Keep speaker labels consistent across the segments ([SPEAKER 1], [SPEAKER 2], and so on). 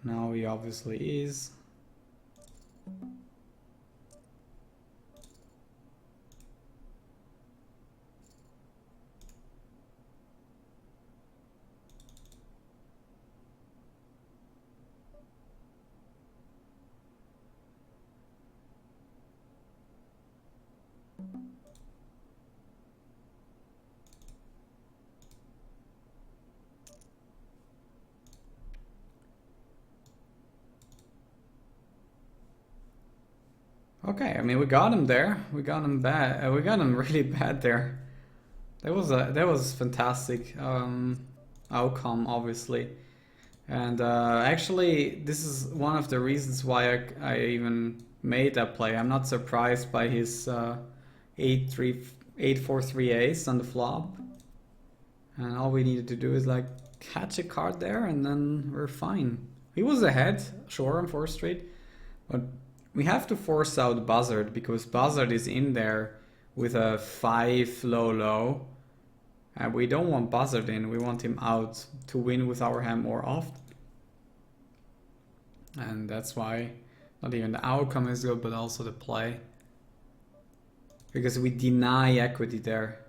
[SPEAKER 1] Now he obviously is. Okay, I mean we got him there. We got him bad. We got him really bad there. That was fantastic outcome, obviously. And actually, this is one of the reasons why I even made that play. I'm not surprised by his 8-4-3 ace on the flop. And all we needed to do is like catch a card there, and then we're fine. He was ahead, sure, on 4th Street, but we have to force out Buzzard because Buzzard is in there with a 5 low. And we don't want Buzzard in, we want him out to win with our hand more often. And that's why not even the outcome is good, but also the play. Because we deny equity there.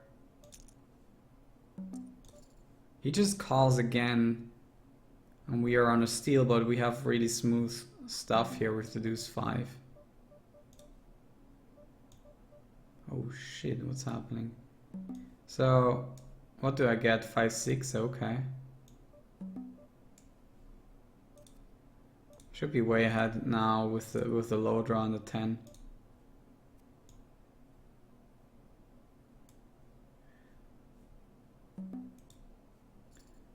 [SPEAKER 1] He just calls again. And we are on a steal, but we have really smooth stuff here with the deuce 5. Oh shit, what's happening? So, what do I get? 5-6, okay. Should be way ahead now with the low draw on the 10.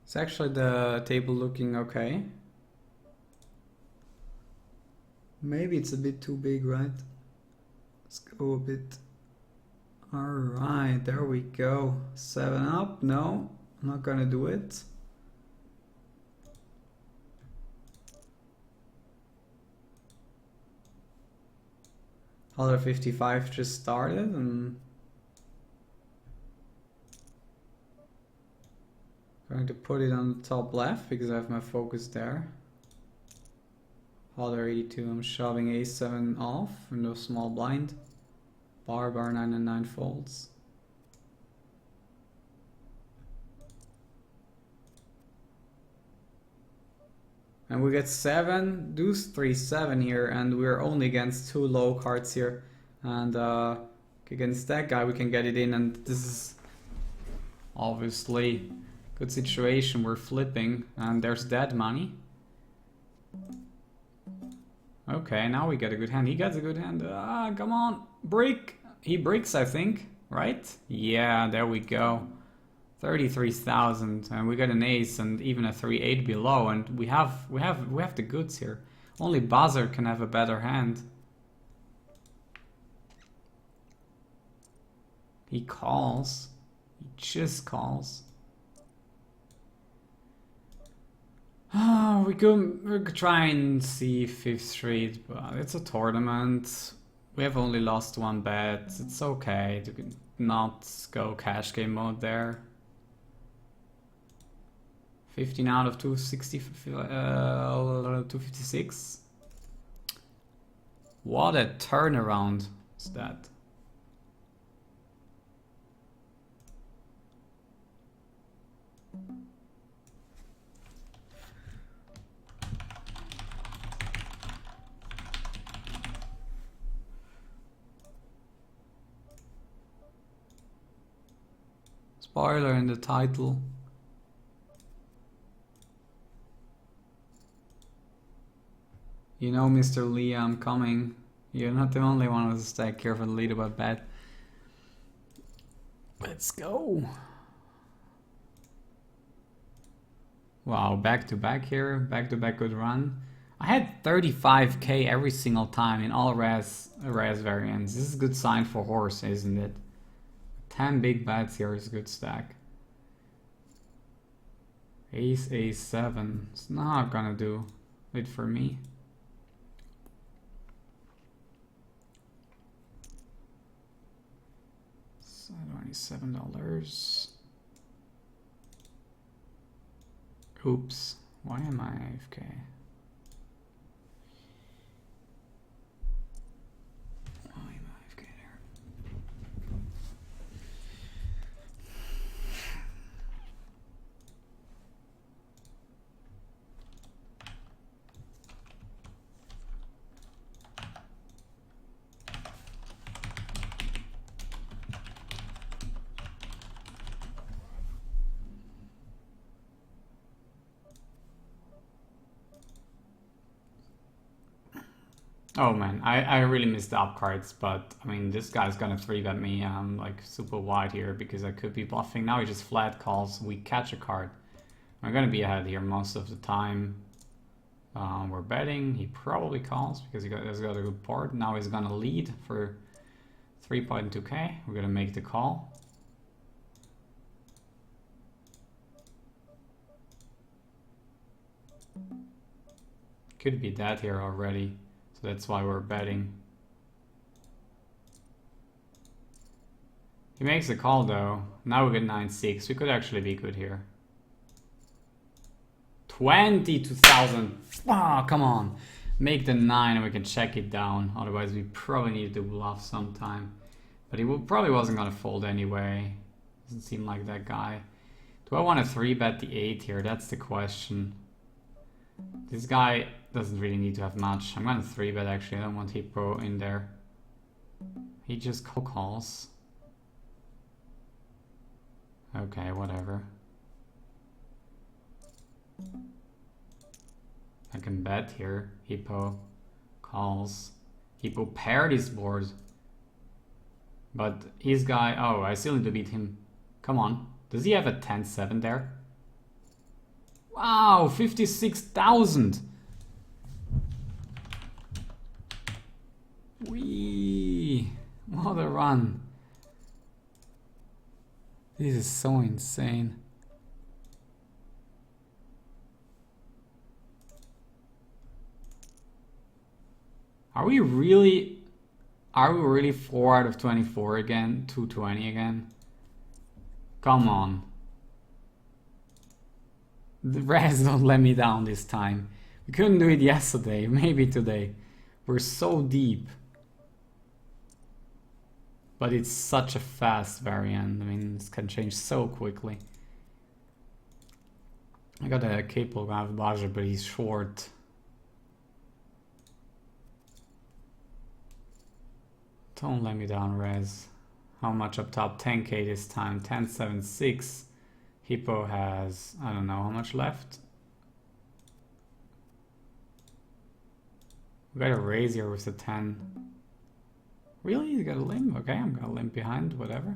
[SPEAKER 1] It's actually the table looking okay. Maybe it's a bit too big, right? Let's go a bit. Alright, there we go. 7 up. No, I'm not gonna do it. $155 just started and going to put it on the top left because I have my focus there. $82, I'm shoving A7 off in the small blind. Bar 9 and 9 folds. And we get 7, deuce 3, 7 here, and we're only against 2 low cards here. And against that guy we can get it in, and this is obviously a good situation. We're flipping, and there's dead money. Okay, now we get a good hand. He gets a good hand. Come on, break. He breaks, I think, right? Yeah, there we go. 33,000, and we got an ace and even a 3-8 below, and we have the goods here. Only Buzzard can have a better hand. He calls. He just calls. We could try and see 5th Street, but it's a tournament. We have only lost 1 bet. It's okay to not go cash game mode there. 15 out of 256. What a turnaround is that? Spoiler in the title. You know, Mr. Lee, I'm coming. You're not the only one with a stack. Careful to lead about bet. Let's go. Wow, back to back here. Back to back good run. I had 35k every single time in all Razz variants. This is a good sign for horse, isn't it? 10 big bets here is a good stack. Ace, A7. It's not gonna do it for me. $27. Oops, why am I AFK? Oh man, I really missed the up cards, but I mean, this guy's gonna 3-bet me like super wide here because I could be bluffing. Now he just flat calls, we catch a card. I'm gonna be ahead here most of the time. We're betting, he probably calls because he's got a good board. Now he's gonna lead for 3.2k. We're gonna make the call. Could be dead here already, so that's why we're betting. He makes the call though. Now we get 9-6. We could actually be good here. 22,000. Ah, come on. Make the 9 and we can check it down. Otherwise we probably need to bluff sometime. But he probably wasn't gonna fold anyway. Doesn't seem like that guy. Do I want to 3-bet the 8 here? That's the question. This guy doesn't really need to have much. I'm gonna 3-bet actually. I don't want Hippo in there. He just calls. Okay, whatever. I can bet here. Hippo calls. Hippo paired his board. But his guy... Oh, I still need to beat him. Come on. Does he have a 10-7 there? Wow, 56,000. Wee. What a run. This is so insane. Are we really 4 out of 24 again? 220 again? Come on. The Razz don't let me down this time. We couldn't do it yesterday, maybe today. We're so deep. But it's such a fast variant. I mean, this can change so quickly. I got a capable of Baja, but he's short. Don't let me down, Razz. How much up top? 10k this time. 10.76. Hippo has, I don't know how much left. We got a raise here with the 10. Really? You got a limp? Okay, I'm gonna limp behind, whatever.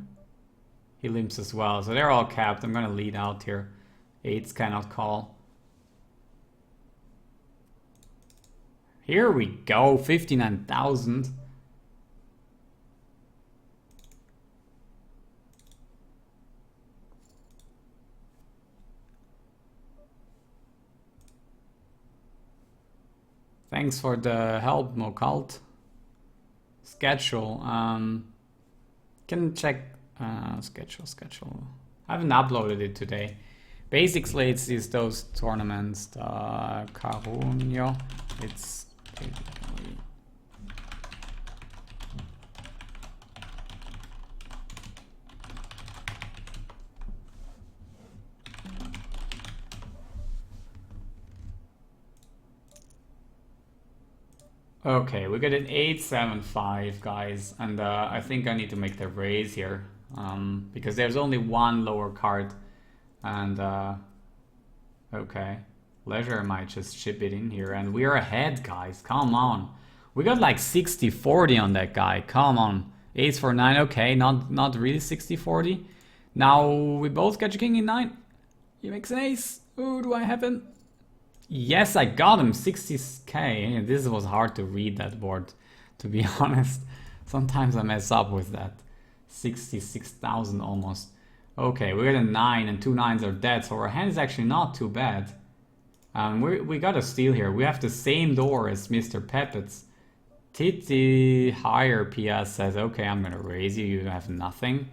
[SPEAKER 1] He limps as well, so they're all capped. I'm gonna lead out here. 8s cannot call. Here we go, 59,000. Thanks for the help, Mocult. Schedule. Can check schedule. I haven't uploaded it today. Basically, it's those tournaments. The Carunio. It's basically. Okay, we got an 8.75, guys, and I think I need to make the raise here because there's only one lower card, and okay, Leisure might just chip it in here, and we're ahead, guys. Come on, we got like 60-40 on that guy. Come on, 8 for 9. Okay, not really 60-40. Now we both catch a king in 9. He makes an ace. Ooh, do I have him? Yes, I got him, 60k. This was hard to read, that board, to be honest. Sometimes I mess up with that. 66,000 almost. Okay, we got a 9 and 2 9s are dead, so our hand is actually not too bad. We got a steal here. We have the same door as Mr. Peppets. Titi higher PS says, okay, I'm gonna raise you, you have nothing.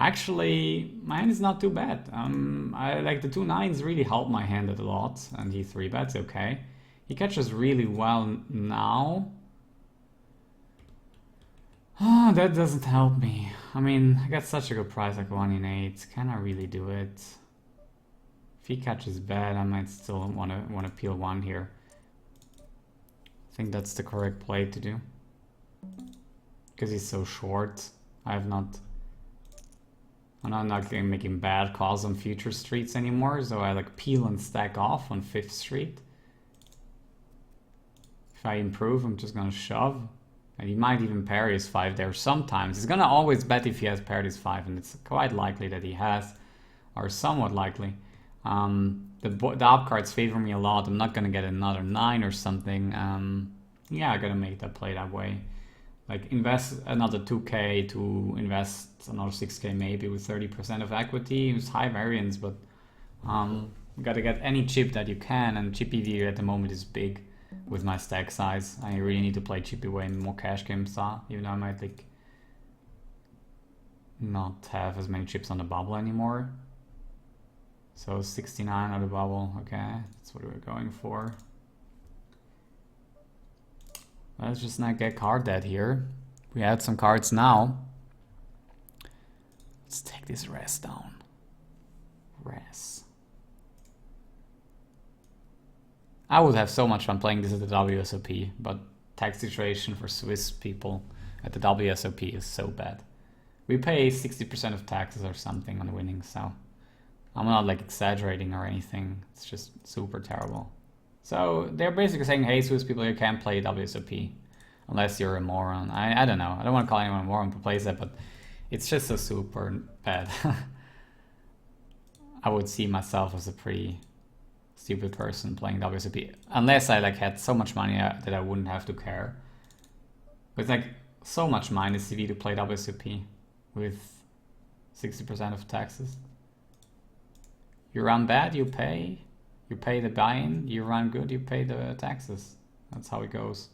[SPEAKER 1] Actually, my hand is not too bad. I like the 2 9s really help my hand a lot, and he 3-bets, okay. He catches really well now. Oh, that doesn't help me. I mean, I got such a good price, like 1 in 8. Can I really do it? If he catches bad, I might still wanna peel 1 here. I think that's the correct play to do. Because he's so short. I'm not making bad calls on future streets anymore, so I like peel and stack off on 5th street. If Try improve, I'm just gonna shove. And he might even parry his 5 there sometimes. He's gonna always bet if he has parried his 5, and it's quite likely that he has, or somewhat likely. The up cards favor me a lot. I'm not gonna get another 9 or something. Yeah, I gotta make that play that way. Like invest another 2k to invest another 6k maybe with 30% of equity. It's high variance, but you gotta get any chip that you can, and chip EV at the moment is big with my stack size. I really need to play chippy way more cash games, even though I might like not have as many chips on the bubble anymore. So 69 on the bubble, okay, that's what we're going for. Let's just not get card dead here. We add some cards now. Let's take this Razz down. Razz. I would have so much fun playing this at the WSOP, but tax situation for Swiss people at the WSOP is so bad. We pay 60% of taxes or something on winning, so I'm not like exaggerating or anything. It's just super terrible. So they're basically saying, hey, Swiss people, you can't play WSOP unless you're a moron. I don't know. I don't want to call anyone a moron who plays that, but it's just so super bad. I would see myself as a pretty stupid person playing WSOP, unless I like had so much money that I wouldn't have to care. But it's like so much minus CV to play WSOP with 60% of taxes. You run bad, you pay the buy-in. You run good, you pay the taxes. That's how it goes.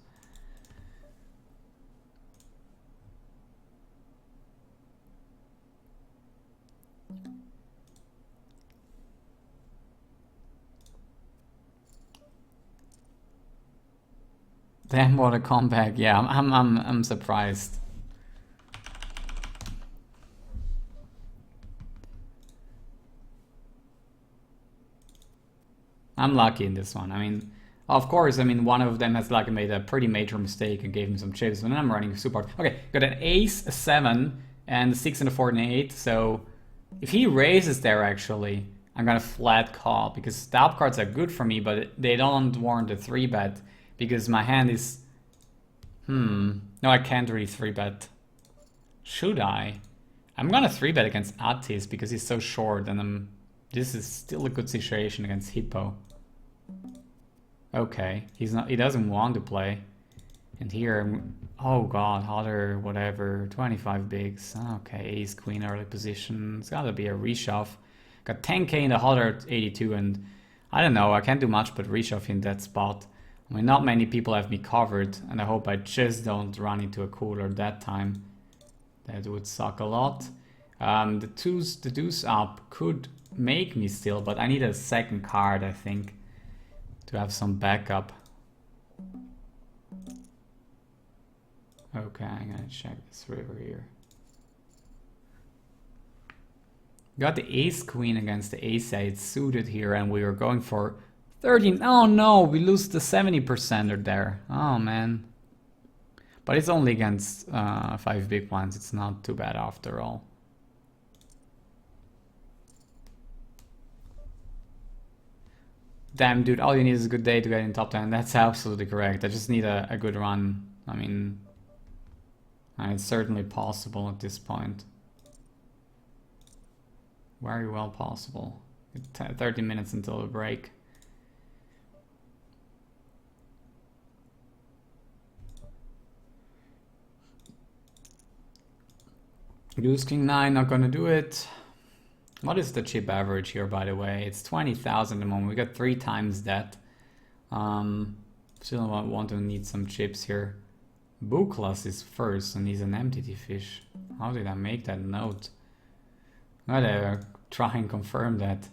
[SPEAKER 1] Damn, what a comeback! Yeah, I'm surprised. I'm lucky in this one. I mean, of course, I mean, one of them has like made a pretty major mistake and gave him some chips, but I'm running super hard. Okay, got an ace, a 7, and a 6 and a 4 and an 8. So if he raises there, actually, I'm gonna flat call because the up cards are good for me, but they don't warrant a 3-bet because my hand is... No, I can't really 3-bet. Should I? I'm gonna 3-bet against Attis because he's so short, and this is still a good situation against Hippo. Okay, he doesn't want to play. And here, oh god, other whatever, 25 bigs. Okay, ace, queen, early position. It's gotta be a reshove. Got 10k in the other 82, and I don't know, I can't do much but reshove in that spot. I mean, not many people have me covered, and I hope I just don't run into a cooler that time. That would suck a lot. The deuce up could make me still, but I need a second card, I think, to have some backup. Okay, I'm gonna check this river here. Got the ace queen against the ace 8 suited here, and we were going for 13. Oh no, we lose the 70%er there. Oh man. But it's only against 5 big ones. It's not too bad after all. Damn, dude, all you need is a good day to get in top 10. That's absolutely correct. I just need a good run. I mean, it's certainly possible at this point. Very well possible. 30 minutes until the break. Deuce King 9, not gonna do it. What is the chip average here, by the way? It's 20,000 at the moment. We got 3 times that. Still want to need some chips here. Buklas is first, and he's an MTT fish. How did I make that note? Gotta try and confirm that.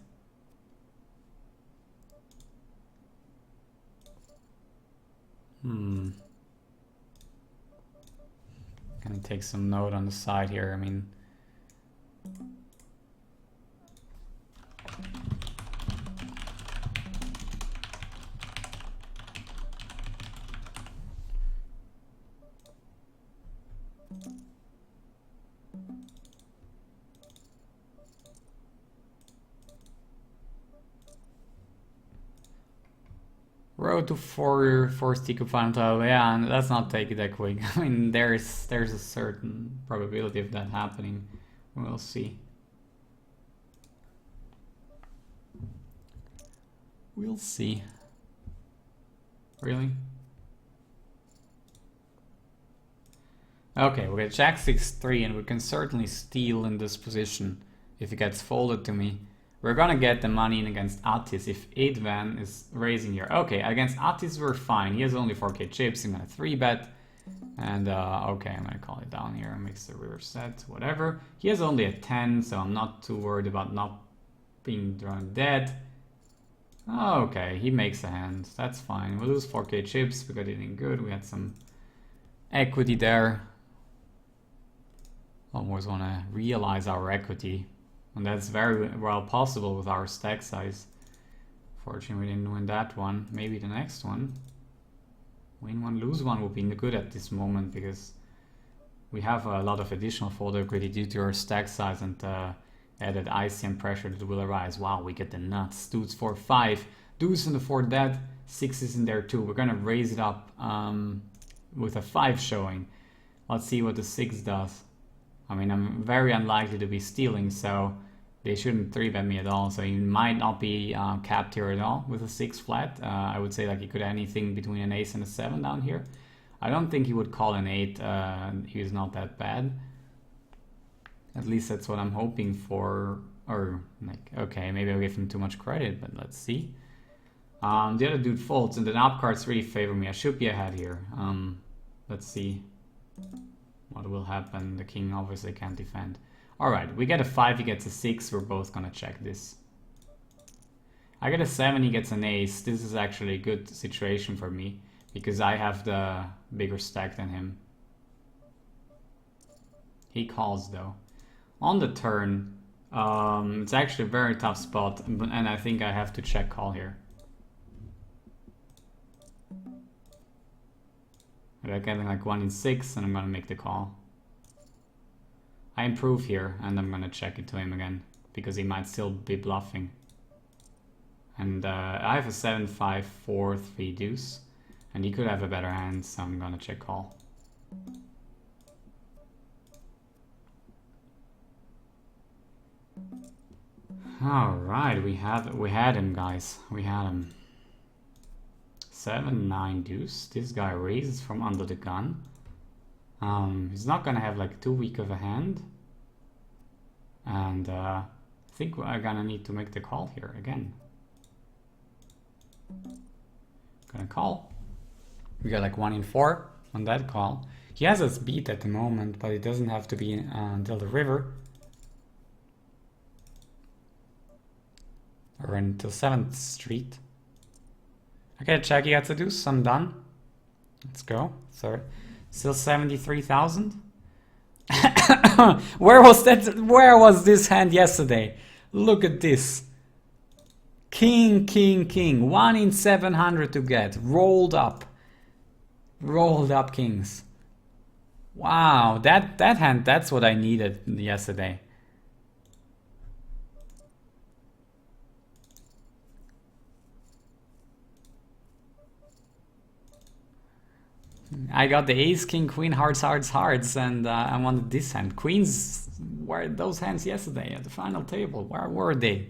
[SPEAKER 1] Gonna take some note on the side here. I mean, road to fourth TCOOP final tile. Yeah, and let's not take it that quick. I mean, there's a certain probability of that happening. We'll see. We'll see. Really? Okay, we got Jack 6-3, and we can certainly steal in this position if it gets folded to me. We're gonna get the money in against Attis if Idvan is raising here. Okay, against Attis we're fine. He has only 4k chips. I'm gonna 3-bet. And okay, I'm gonna call it down here. Makes the river set, whatever. He has only a 10, so I'm not too worried about not being drawn dead. Okay, he makes a hand. That's fine. We'll lose 4k chips. We got it in good. We had some equity there. Almost want to realize our equity. And that's very well possible with our stack size. Fortunately, we didn't win that one. Maybe the next one. Win one, lose one would be good at this moment because we have a lot of additional fold equity due to our stack size and added ICM pressure that will arise. Wow, we get the nuts. Dudes 4-5. Deuce in the 4 dead. 6 is in there too. We're gonna raise it up with a 5 showing. Let's see what the 6 does. I mean, I'm very unlikely to be stealing, so they shouldn't 3-bet me at all. So he might not be capped here at all with a 6 flat. I would say like he could have anything between an ace and a 7 down here. I don't think he would call an 8. He's not that bad. At least that's what I'm hoping for. Or like, okay, maybe I'll give him too much credit, but let's see. The other dude folds, and the knob cards really favor me. I should be ahead here. Let's see what will happen. The king obviously can't defend. Alright, we get a 5, he gets a 6. We're both gonna check this. I get a 7, he gets an ace. This is actually a good situation for me because I have the bigger stack than him. He calls though. On the turn, it's actually a very tough spot, and I think I have to check call here. I'm getting like 1 in 6, and I'm gonna make the call. I improve here, and I'm gonna check it to him again because he might still be bluffing. And I have a 7-5 4-3 deuce, and he could have a better hand, so I'm gonna check call. All right, we had him, guys. We had him. 7-9 deuce. This guy raises from under the gun. He's not gonna have like too weak of a hand. And I think we're gonna need to make the call here again. Gonna call. We got like 1 in 4 on that call. He has us beat at the moment, but it doesn't have to be until the river. Or until 7th Street. Okay, check, he gets a deuce, I'm done. Let's go. Sorry. Still 73,000. Where was this hand yesterday? Look at this. King, king, king. 1 in 700 to get. Rolled up. Rolled up kings. Wow, that hand, that's what I needed yesterday. I got the ace, king, queen, hearts, hearts, hearts, and I wanted this hand. Queens, where those hands yesterday at the final table? Where were they?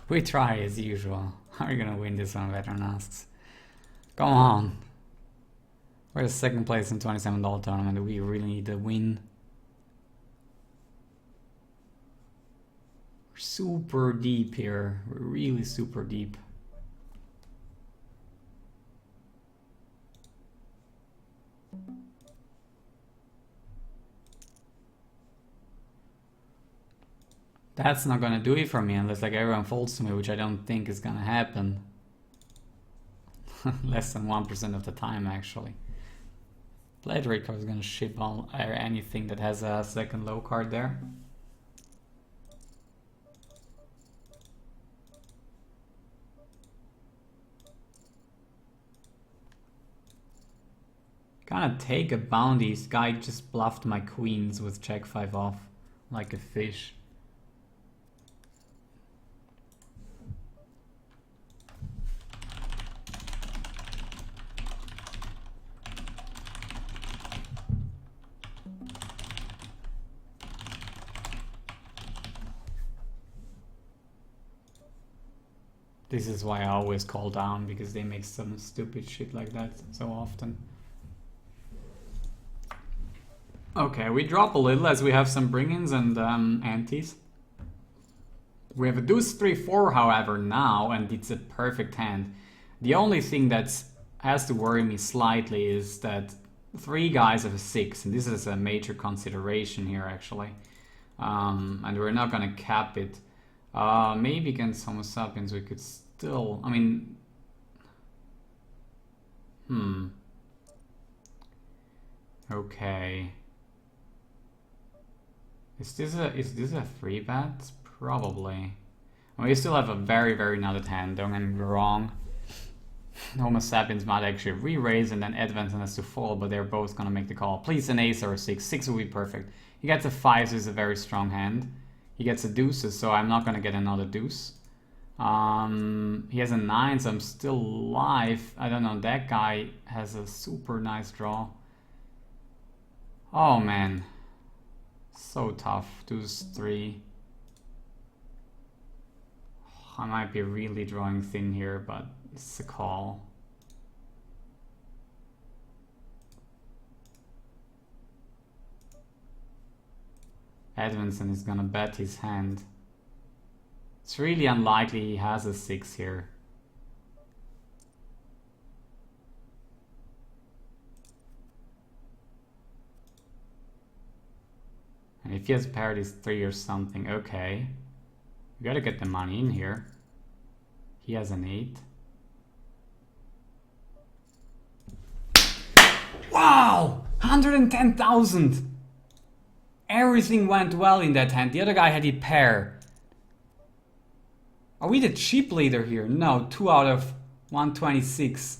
[SPEAKER 1] We try as usual. How are you gonna win this one, Veteran asks? Come on. We're the second place in $27 tournament. We really need to win. We're super deep here. We're really super deep. That's not gonna do it for me unless like everyone folds to me, which I don't think is gonna happen. Less than 1% of the time, actually. Played rate card is gonna ship all anything that has a second low card there. Gonna take a bounty. This guy just bluffed my queens with check 5 off, like a fish. This is why I always call down, because they make some stupid shit like that so often. Okay, we drop a little as we have some bring-ins and antes. We have a deuce 3-4, however, now, and it's a perfect hand. The only thing that has to worry me slightly is that 3 guys have a 6, and this is a major consideration here, actually. And we're not gonna cap it. Maybe against Homo sapiens we could still, I mean, okay. Is this a free bet? Probably. We still have a very, very nutted hand, don't get me wrong. Homo sapiens might actually re-raise and then advance and has to fold, but they're both gonna make the call. Please an ace or a 6. 6 would be perfect. He gets a 5, so it's a very strong hand. He gets a deuces, so I'm not gonna get another deuce. He has a 9, so I'm still alive. I don't know, that guy has a super nice draw. Oh man. So tough. Deuce 3. I might be really drawing thin here, but it's a call. Edmondson is gonna bet his hand. It's really unlikely he has a 6 here. And if he has paired his 3 or something, okay. You gotta get the money in here. He has an 8. Wow! 110,000! Everything went well in that hand. The other guy had a pair. Are we the cheap leader here? No, 2 out of 126.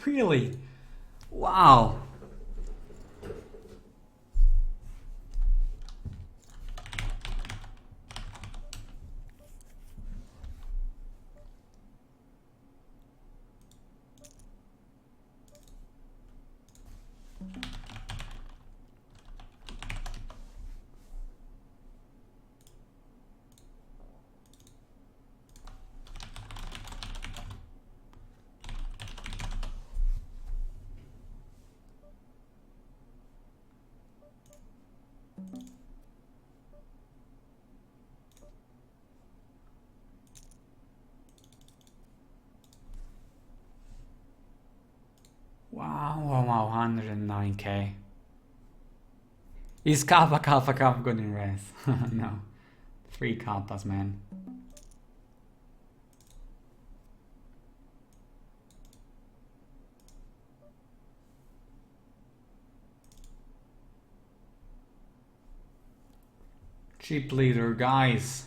[SPEAKER 1] Really? Wow. Wow, 109k. Is Kappa good in Razz? No. 3 Kappas, man. Cheap leader, guys.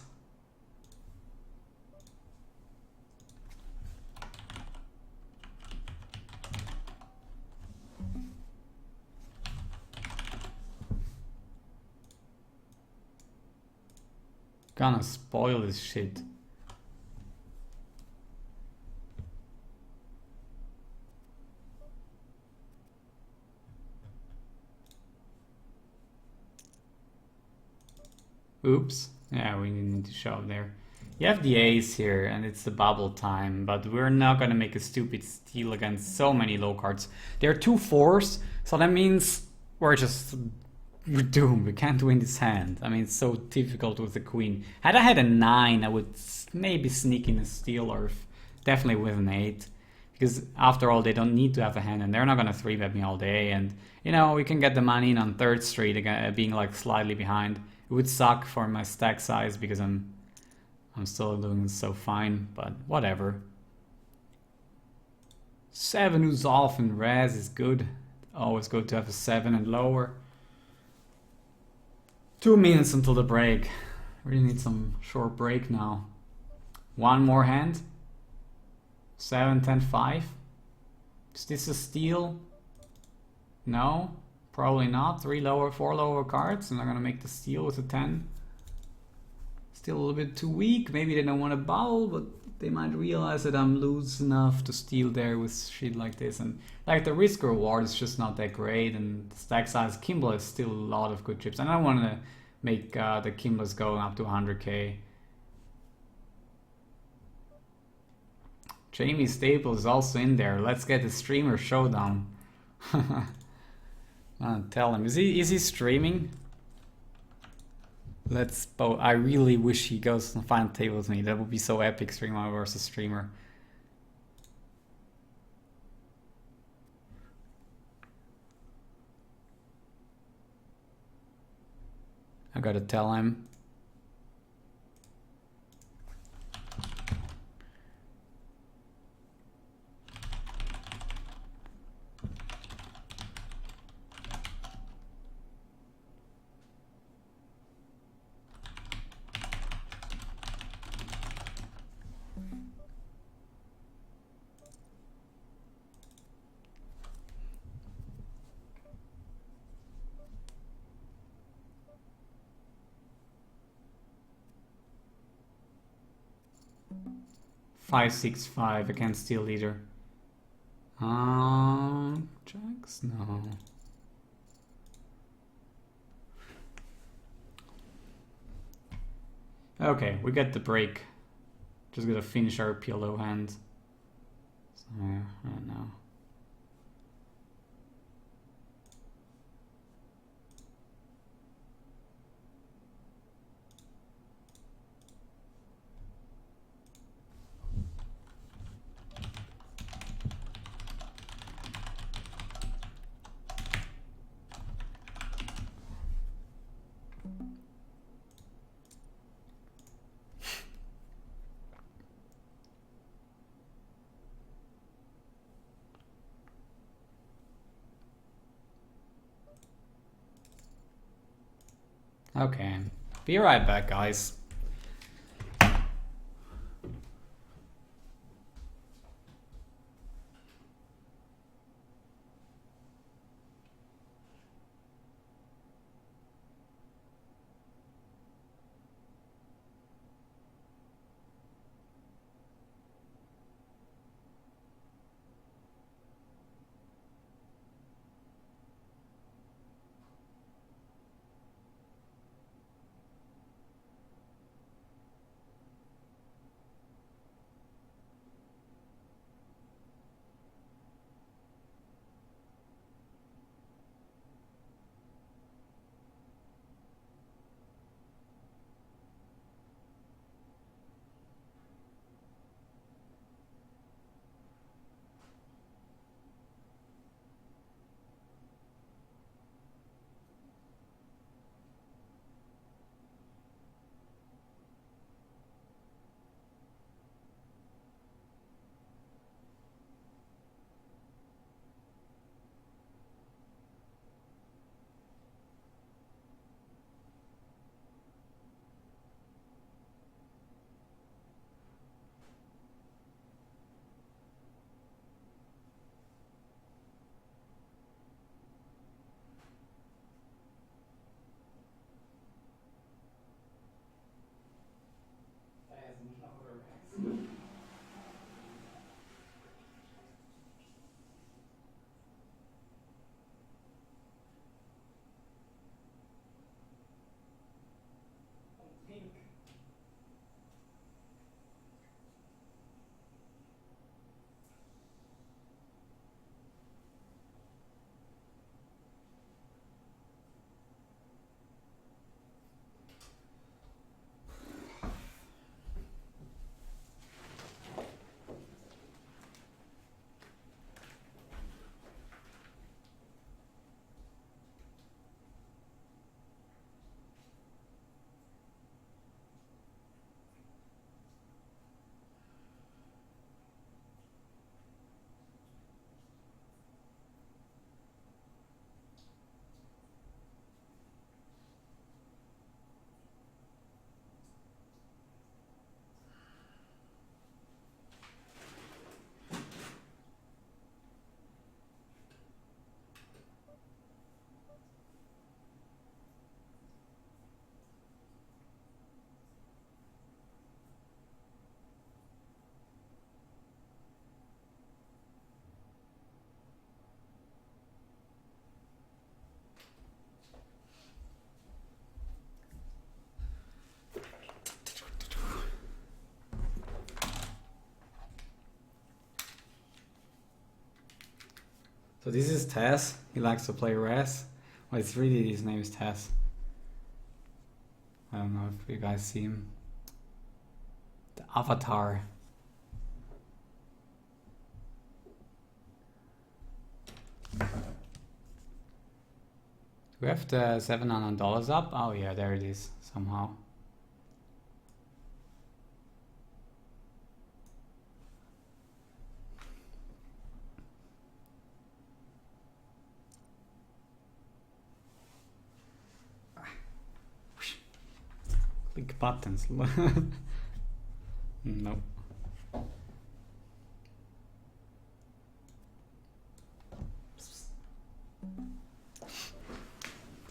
[SPEAKER 1] Gonna spoil this shit. Oops. Yeah, we need to shove there. You have the ace here, and it's the bubble time, but we're not gonna make a stupid steal against so many low cards. There are 2 4s, so that means we're doomed. We can't win this hand. I mean, it's so difficult with the queen. Had I had a 9, I would maybe sneak in a steal, or definitely with an 8. Because after all, they don't need to have a hand, and they're not gonna 3-bet me all day. And you know, we can get the money in on 3rd street again, being like slightly behind. It would suck for my stack size because I'm still doing so fine, but whatever. 7 who's off and Razz is good. Always good to have a 7 and lower. 2 minutes until the break. Really need some short break now. 1 more hand. 7, 10, 5. Is this a steal? No, probably not. 4 lower cards, and I'm gonna make the steal with a 10. Still a little bit too weak. Maybe they don't want to bubble, but they might realize that I'm loose enough to steal there with shit like this. And like the risk reward is just not that great, and the stack size Kimball is still a lot of good chips. And I want to make the Kimballs go up to 100k. Jamie Staples is also in there. Let's get the streamer showdown. Tell him, is he streaming? Let's both. I really wish he goes on final table with me. That would be so epic, streamer versus streamer. I gotta tell him. Five, 6, 5. I can't steal either. Jacks? No. Okay, we get the break. Just gotta finish our PLO hand. So, I don't know. Okay, be right back, guys. this is Tess. He likes to play Razz. Well, it's really his name is Tess. I don't know if you guys see him. The avatar. Do we have the $700 up? Oh yeah, there it is somehow. Click buttons. No.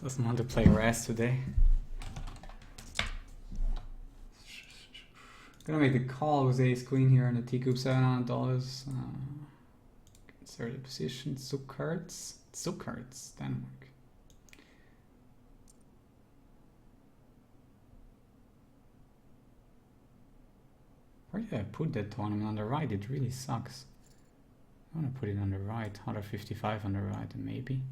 [SPEAKER 1] Doesn't want to play Razz today. Gonna make a call with ace queen here on the TCOOP $700. Insert the position. Zuckerts. Denmark. Where did I put that tournament? On the right? It really sucks. I want to put it on the right. 155 on the right, maybe.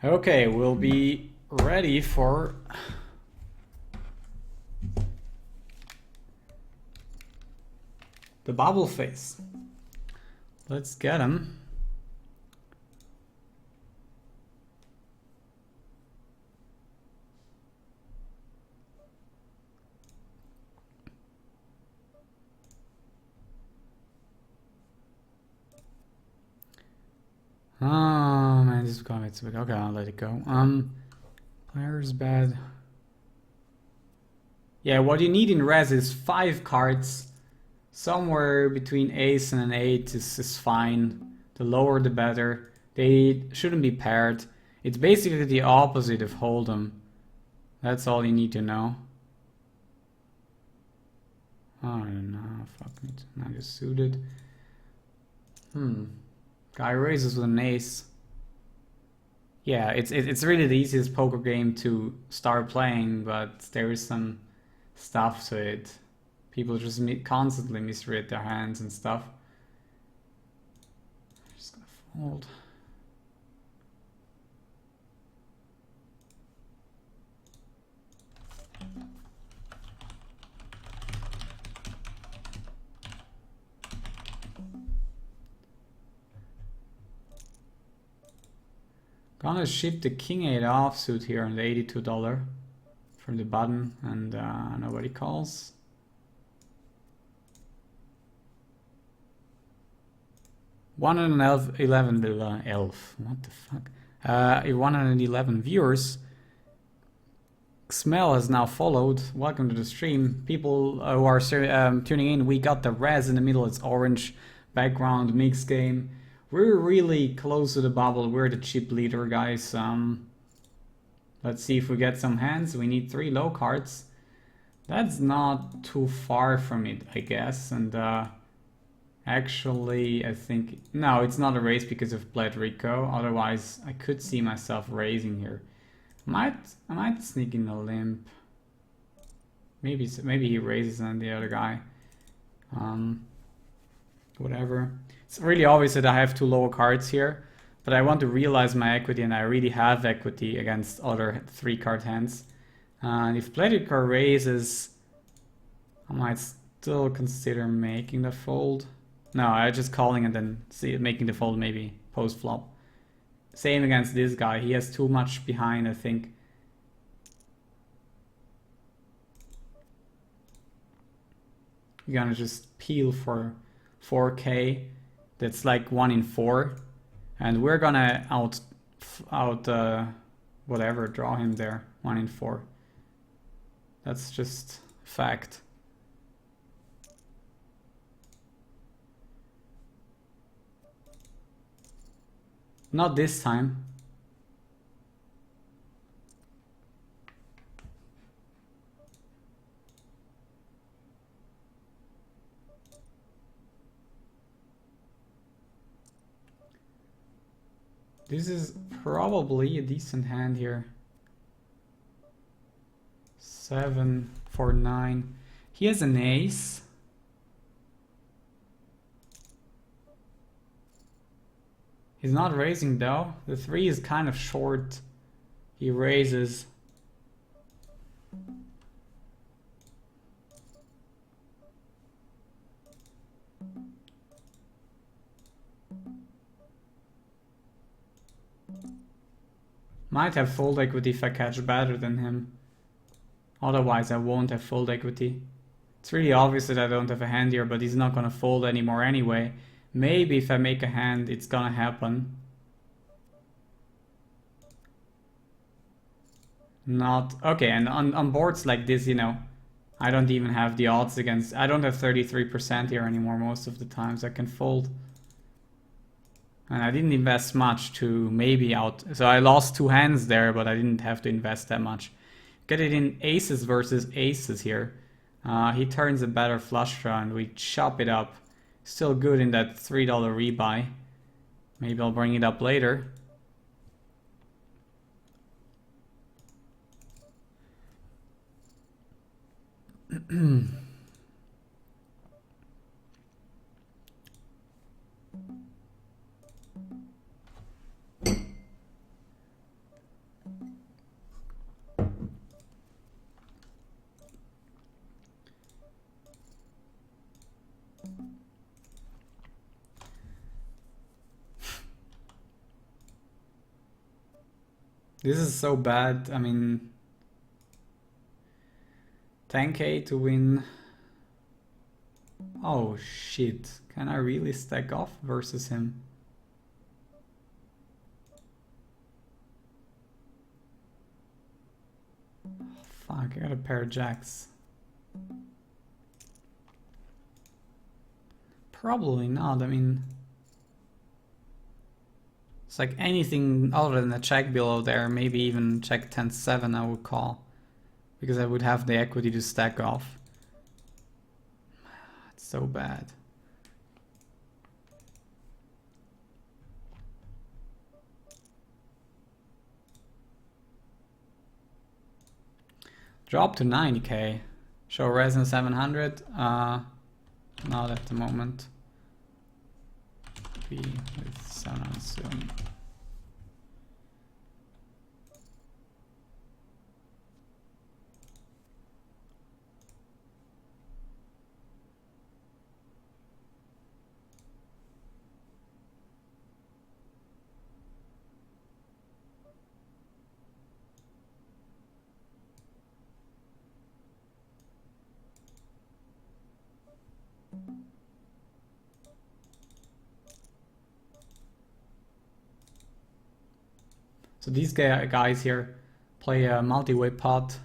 [SPEAKER 1] Okay, we'll be ready for the bubble phase. Let's get him. Oh man, this is gonna be okay. I'll let it go. Player's bad. Yeah, what you need in Razz is 5 cards. Somewhere between ace and an 8 is fine. The lower the better. They shouldn't be paired. It's basically the opposite of Hold'em. That's all you need to know. Oh, I don't know. Fuck it. Now just suited. Guy raises with an ace. Yeah, it's really the easiest poker game to start playing, but there is some stuff to it. People just constantly misread their hands and stuff. I'm just gonna fold. Gonna ship the king 8 offsuit here on the $82 from the button, and nobody calls. $111 elf. What the fuck? 111 viewers. Smell has now followed. Welcome to the stream. People who are tuning in, we got the Razz in the middle. It's orange background mix game. We're really close to the bubble. We're the chip leader, guys. Let's see if we get some hands. We need 3 low cards. That's not too far from it, I guess. And actually, I think... No, it's not a raise because of Bled Rico. Otherwise, I could see myself raising here. I might sneak in a limp. Maybe he raises on the other guy. Whatever. It's really obvious that I have 2 lower cards here, but I want to realize my equity, and I really have equity against other 3 card hands. And if Pledrico raises, I might still consider making the fold. No, I'm just calling and then making the fold maybe post flop. Same against this guy. He has too much behind, I think. You're gonna just peel for 4k. That's like 1 in 4, and we're gonna out whatever, draw him there. 1 in 4. That's just fact. Not this time. This is probably a decent hand here. 7 for 9. He has an ace. He's not raising though. The 3 is kind of short. He raises. Might have fold equity if I catch better than him. Otherwise I won't have fold equity. It's really obvious that I don't have a hand here, but he's not gonna fold anymore anyway. Maybe if I make a hand, it's gonna happen. Not okay, and on boards like this, you know, I don't even have the odds against. I don't have 33% here anymore most of the times. I can fold. And I didn't invest much to maybe out. So I lost 2 hands there, but I didn't have to invest that much. Get it in aces versus aces here. He turns a better flush draw and we chop it up. Still good in that $3 rebuy. Maybe I'll bring it up later. This is so bad. I mean, 10k to win. Oh shit. Can I really stack off versus him? Oh, fuck, I got a pair of jacks. Probably not. I mean, it's like anything other than a check below there, maybe even check 10-7 I would call. Because I would have the equity to stack off. It's so bad. Drop to 90k. Show Razz 700. Not at the moment. Be with someone soon. So these guys here play a multi-way pot.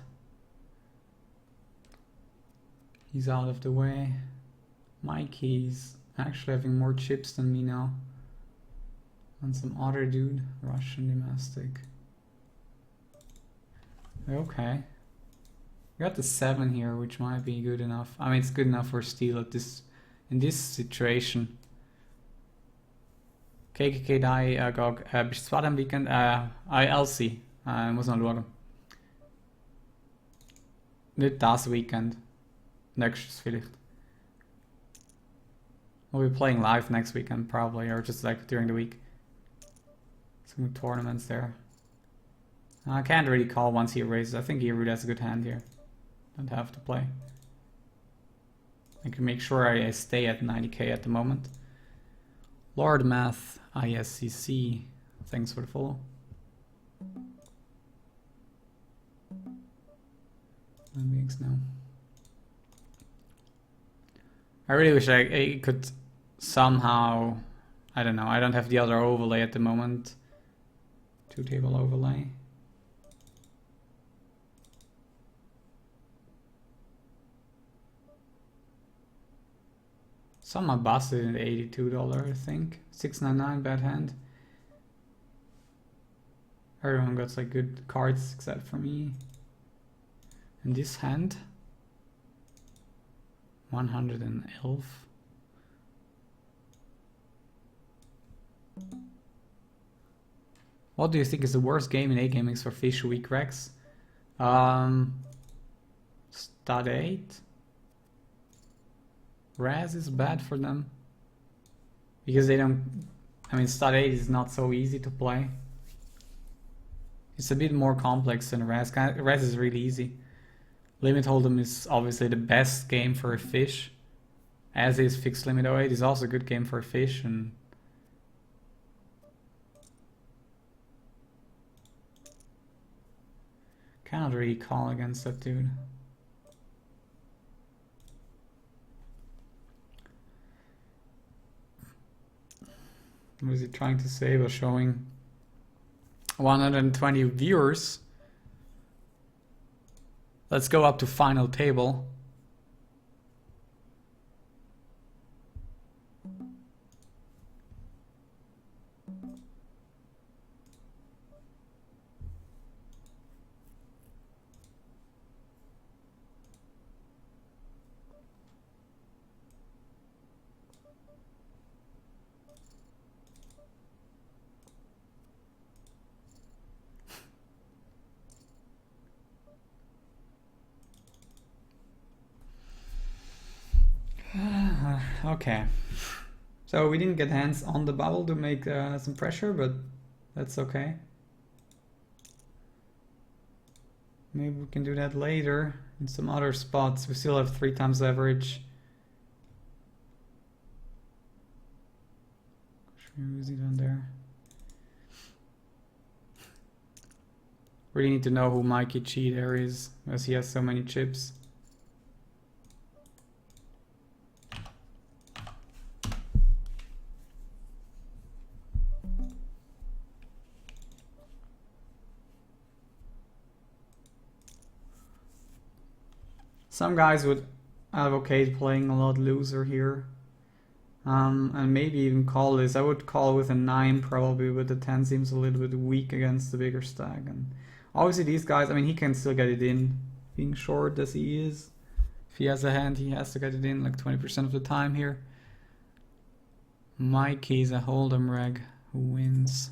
[SPEAKER 1] He's out of the way. Mikey's actually having more chips than me now. And some other dude, Russian domestic. Okay. Got the 7 here, which might be good enough. I mean, it's good enough for steal at this, in this situation. KKK die, jag bist zwar am Weekend, LC, muss noch schauen. Nicht das Weekend. Nächstes vielleicht. We'll be playing live next weekend probably, or just like during the week. Some tournaments there. I can't really call once he raises. I think he really has a good hand here. Don't have to play. I can make sure I stay at 90k at the moment. Lord Math, ISCC, thanks for the follow. Now. I really wish I could somehow, I don't know, I don't have the other overlay at the moment. 2-table overlay. Somehow busted at $82, I think. 699, bad hand. Everyone got like good cards except for me. And this hand, 111. What do you think is the worst game in A-Gamings for Fish Week, Rex? Stud 8. Razz is bad for them. Because they don't... I mean, Stud 8 is not so easy to play. It's a bit more complex than Razz. Razz is really easy. Limit Hold'em is obviously the best game for a Fish. As is Fixed Limit 08 is also a good game for a Fish. And cannot really call against that dude. What is he trying to say about showing 120 viewers? Let's go up to final table. Okay, so we didn't get hands on the bubble to make some pressure, but that's okay. Maybe we can do that later in some other spots. We still have 3 times average. Is it on there? Really need to know who Mikey Cheater is, as he has so many chips. Some guys would advocate playing a lot looser here. And maybe even call this. I would call with a 9 probably, but the 10 seems a little bit weak against the bigger stack. And obviously these guys, I mean, he can still get it in, being short as he is. If he has a hand, he has to get it in like 20% of the time here. Mikey's a Hold'em reg who wins.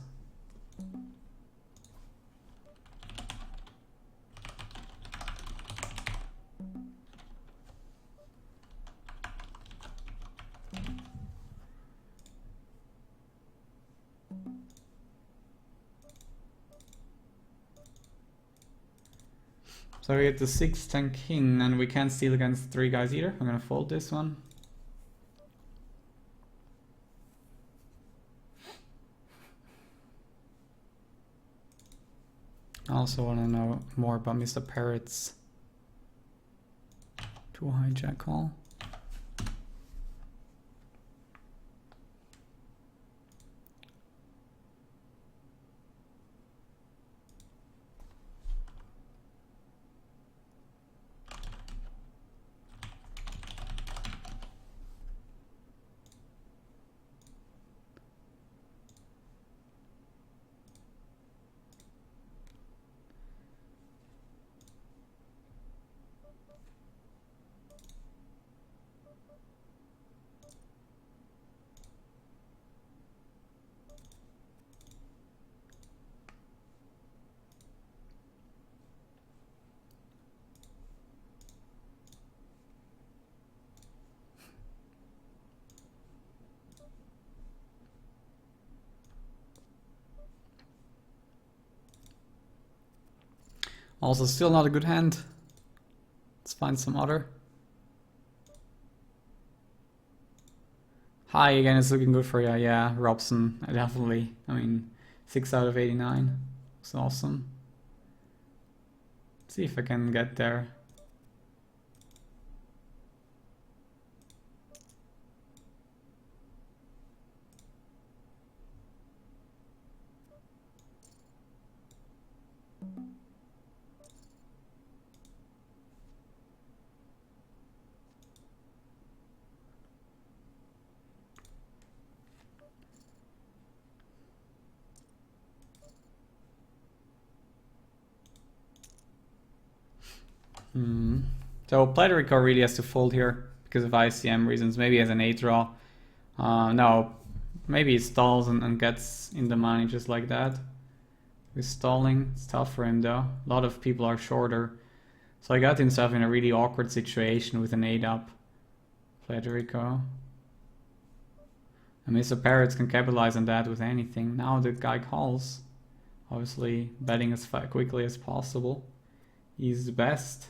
[SPEAKER 1] So we get the 6-10 king, and we can't steal against 3 guys either. I'm gonna fold this one. I also want to know more about Mr. Parrott's 2 hijack call. Also still not a good hand. Let's find some other. High again is looking good for you. Yeah, Robson, definitely. I mean, 6 out of 89. It's awesome. Let's see if I can get there. So Platerico really has to fold here because of ICM reasons. Maybe as an 8 draw. No, maybe he stalls and gets in the money just like that. With stalling, it's tough for him though. A lot of people are shorter. So he got himself in a really awkward situation with an 8 up. Federico. And Mr. Parrots can capitalize on that with anything. Now the guy calls. Obviously betting as quickly as possible. He's the best.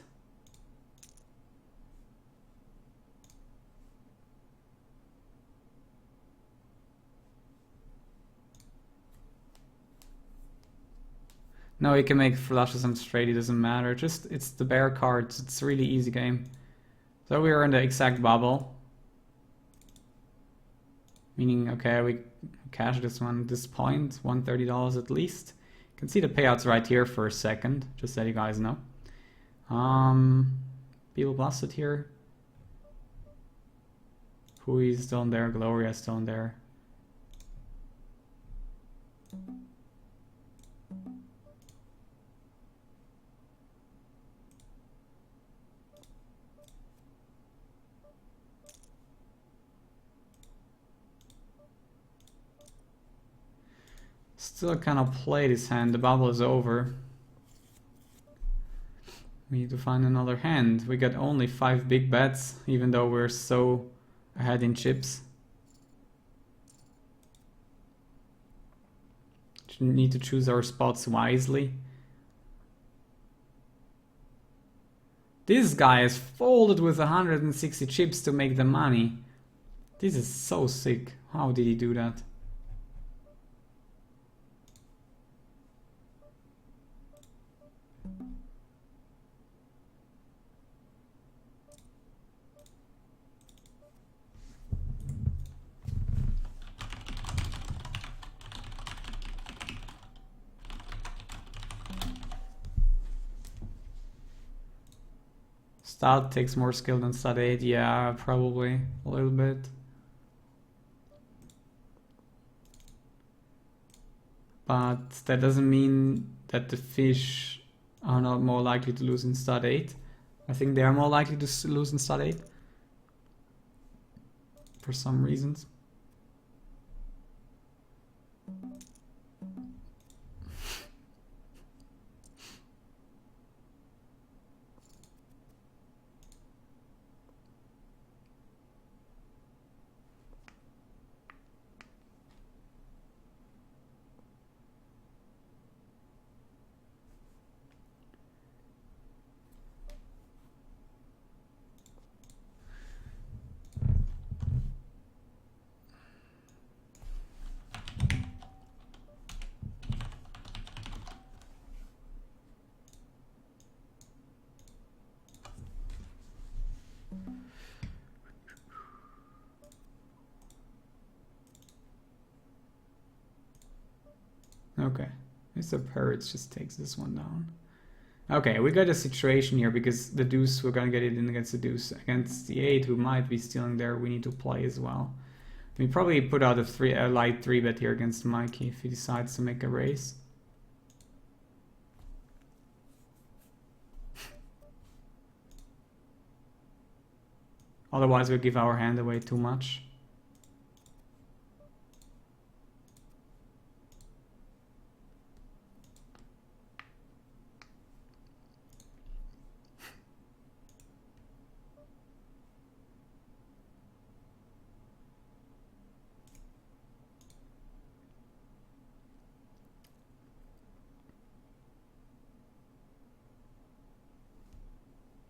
[SPEAKER 1] No, he can make flushes and straight, it doesn't matter. Just, it's the bear cards. It's a really easy game. So we are in the exact bubble. Meaning, okay, we cash this one at this point. $130 at least. You can see the payouts right here for a second. Just so you guys know. People busted here. Hui's still in there. Gloria's still in there. Still cannot play this hand. The bubble is over. We need to find another hand. We got only 5 big bets, even though we're so ahead in chips. Need to choose our spots wisely. This guy has folded with 160 chips to make the money. This is so sick. How did he do that? Stud takes more skill than stud 8, yeah, probably a little bit. But that doesn't mean that the fish are not more likely to lose in stud 8. I think they are more likely to lose in stud 8. For some reasons. Okay, Mr. Parrots just takes this one down. Okay, we got a situation here because the deuce, we're gonna get it in against the deuce. Against the 8, who might be stealing there, we need to play as well. We probably put out a light 3-bet here against Mikey if he decides to make a raise. Otherwise, we'll give our hand away too much.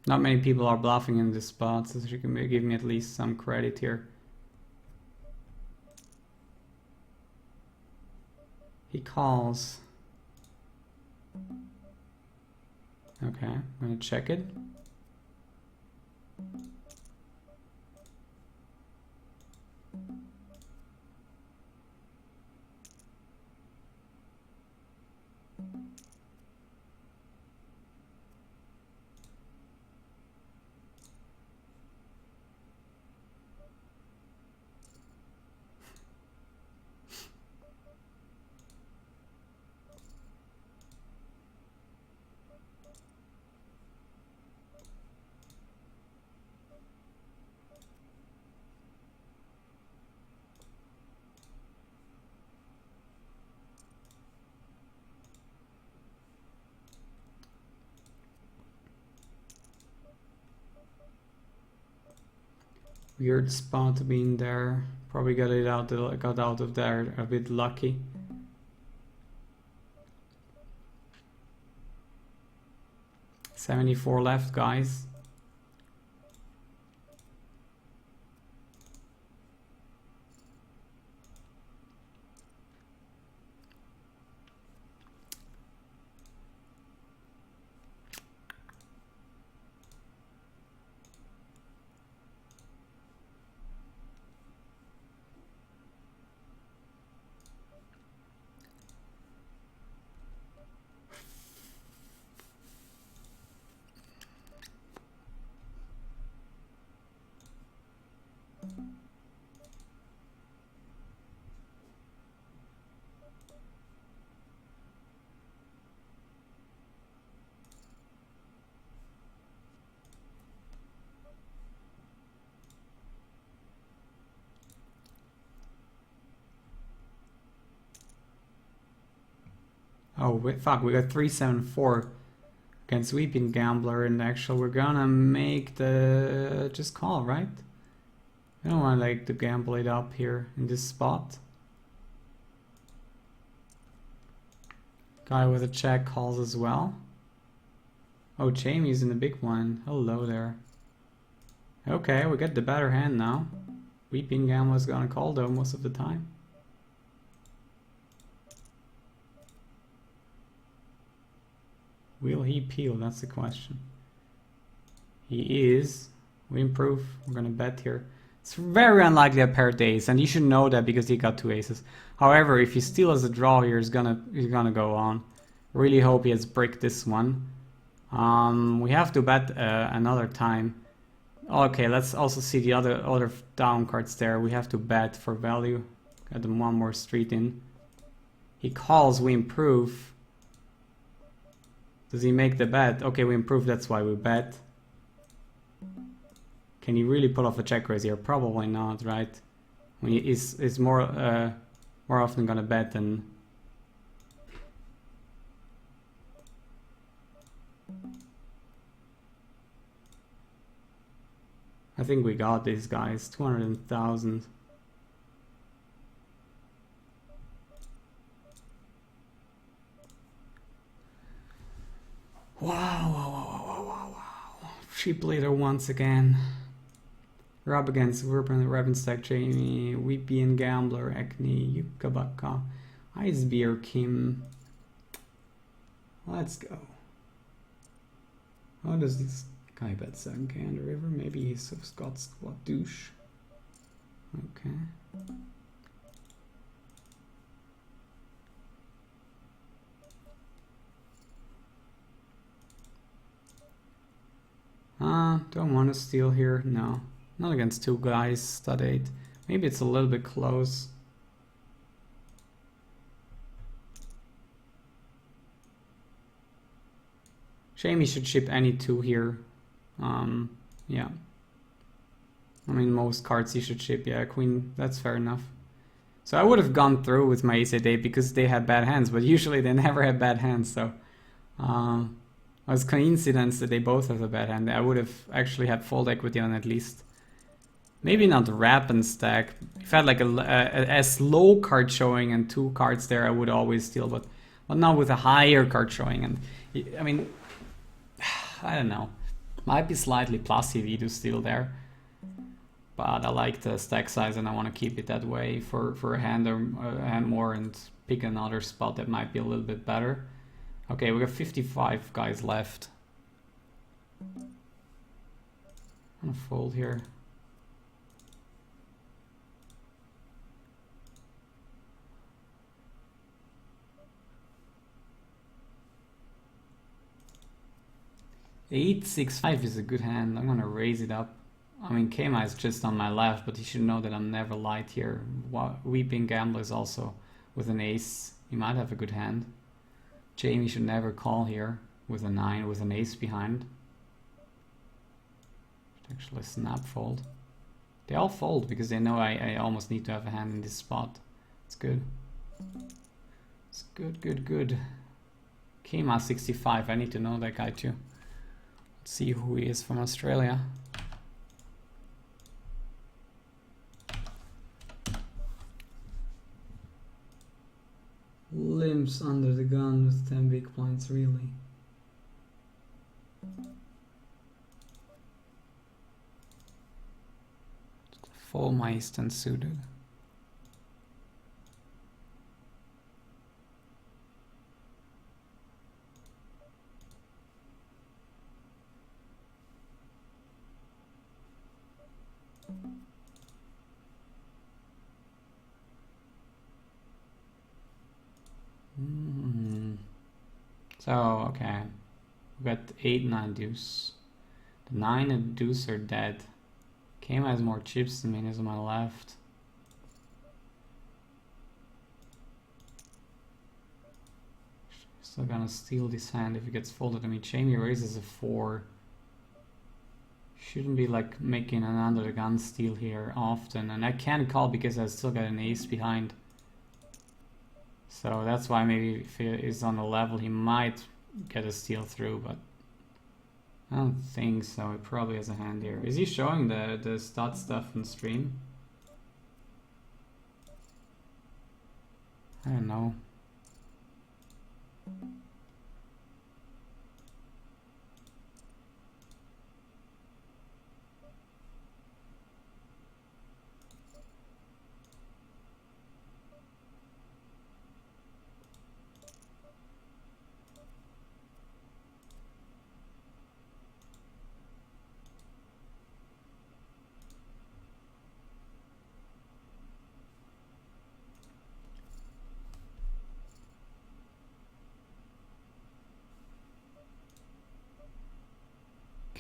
[SPEAKER 1] Not many people are bluffing in this spot, so she can give me at least some credit here. He calls. Okay, I'm gonna check it. Weird spot to be in there. Probably got out of there a bit lucky. $74 left, guys. Oh, fuck, we got 374 against Weeping Gambler, and actually we're gonna make the just call, right? I don't want like to gamble it up here in this spot. Guy with a check calls as well. Oh, Jamie's in the big one. Hello there. Okay, we get the better hand now. Weeping Gambler's gonna call though most of the time. Will he peel? That's the question. He is. We improve. We're gonna bet here. It's very unlikely a pair of ace, and you should know that because he got 2 aces. However, if he still has a draw here, he's gonna go on. Really hope he has bricked this one. We have to bet another time. Okay, let's also see the other down cards there. We have to bet for value. Got them one more street in. He calls. We improve. Does he make the bet? Okay, we improve, that's why we bet. Can he really pull off a check raise here? Probably not, right? When he is more often gonna bet than... I think we got these guys, 200,000. Wow. Cheap leader once again. We're up against Ravenstack, Jamie, Weeping Gambler, Acne, Yukabaka, Icebeer, Kim. Let's go. How does this guy bet 7k on the river? Maybe he's a Scott squat douche. Okay. Don't want to steal here. No, not against 2 guys. Stud 8. Maybe it's a little bit close. Jamie should chip any 2 here. Yeah. I mean, most cards he should chip. Yeah, Queen. That's fair enough. So I would have gone through with my ace 8 because they had bad hands, but usually they never have bad hands. So. It was coincidence that they both have a bad hand. I would have actually had fold equity on at least. Maybe not wrap and stack. If I had like a slow card showing and 2 cards there, I would always steal, but not with a higher card showing. And I mean, I don't know. Might be slightly plus EV to steal there, but I like the stack size and I want to keep it that way for a hand or a hand more and pick another spot that might be a little bit better. Okay, we got 55 guys left. I'm gonna fold here. Eight, 6, 5 is a good hand. I'm gonna raise it up. I mean, Kema is just on my left, but he should know that I'm never light here. Weeping Gambler is also with an ace. He might have a good hand. Jamie should never call here with a 9 with an ace behind. Should actually snap fold. They all fold because they know I almost need to have a hand in this spot. It's good. It's good. Kema 65. I need to know that guy too. Let's see who he is from Australia. limps under the gun with 10 big blinds, really. Full Meist and suited. So, okay. We got 8, 9 deuce. The 9 and deuce are dead. Kama has more chips than me, he's on my left. Still gonna steal this hand if it gets folded. I mean, Jamie raises a 4. Shouldn't be like making an under the gun steal here often. And I can't call because I still got an ace behind. So that's why maybe if he is on a level he might get a steal through, but I don't think so. He probably has a hand here. Is he showing the stud stuff on stream? I don't know.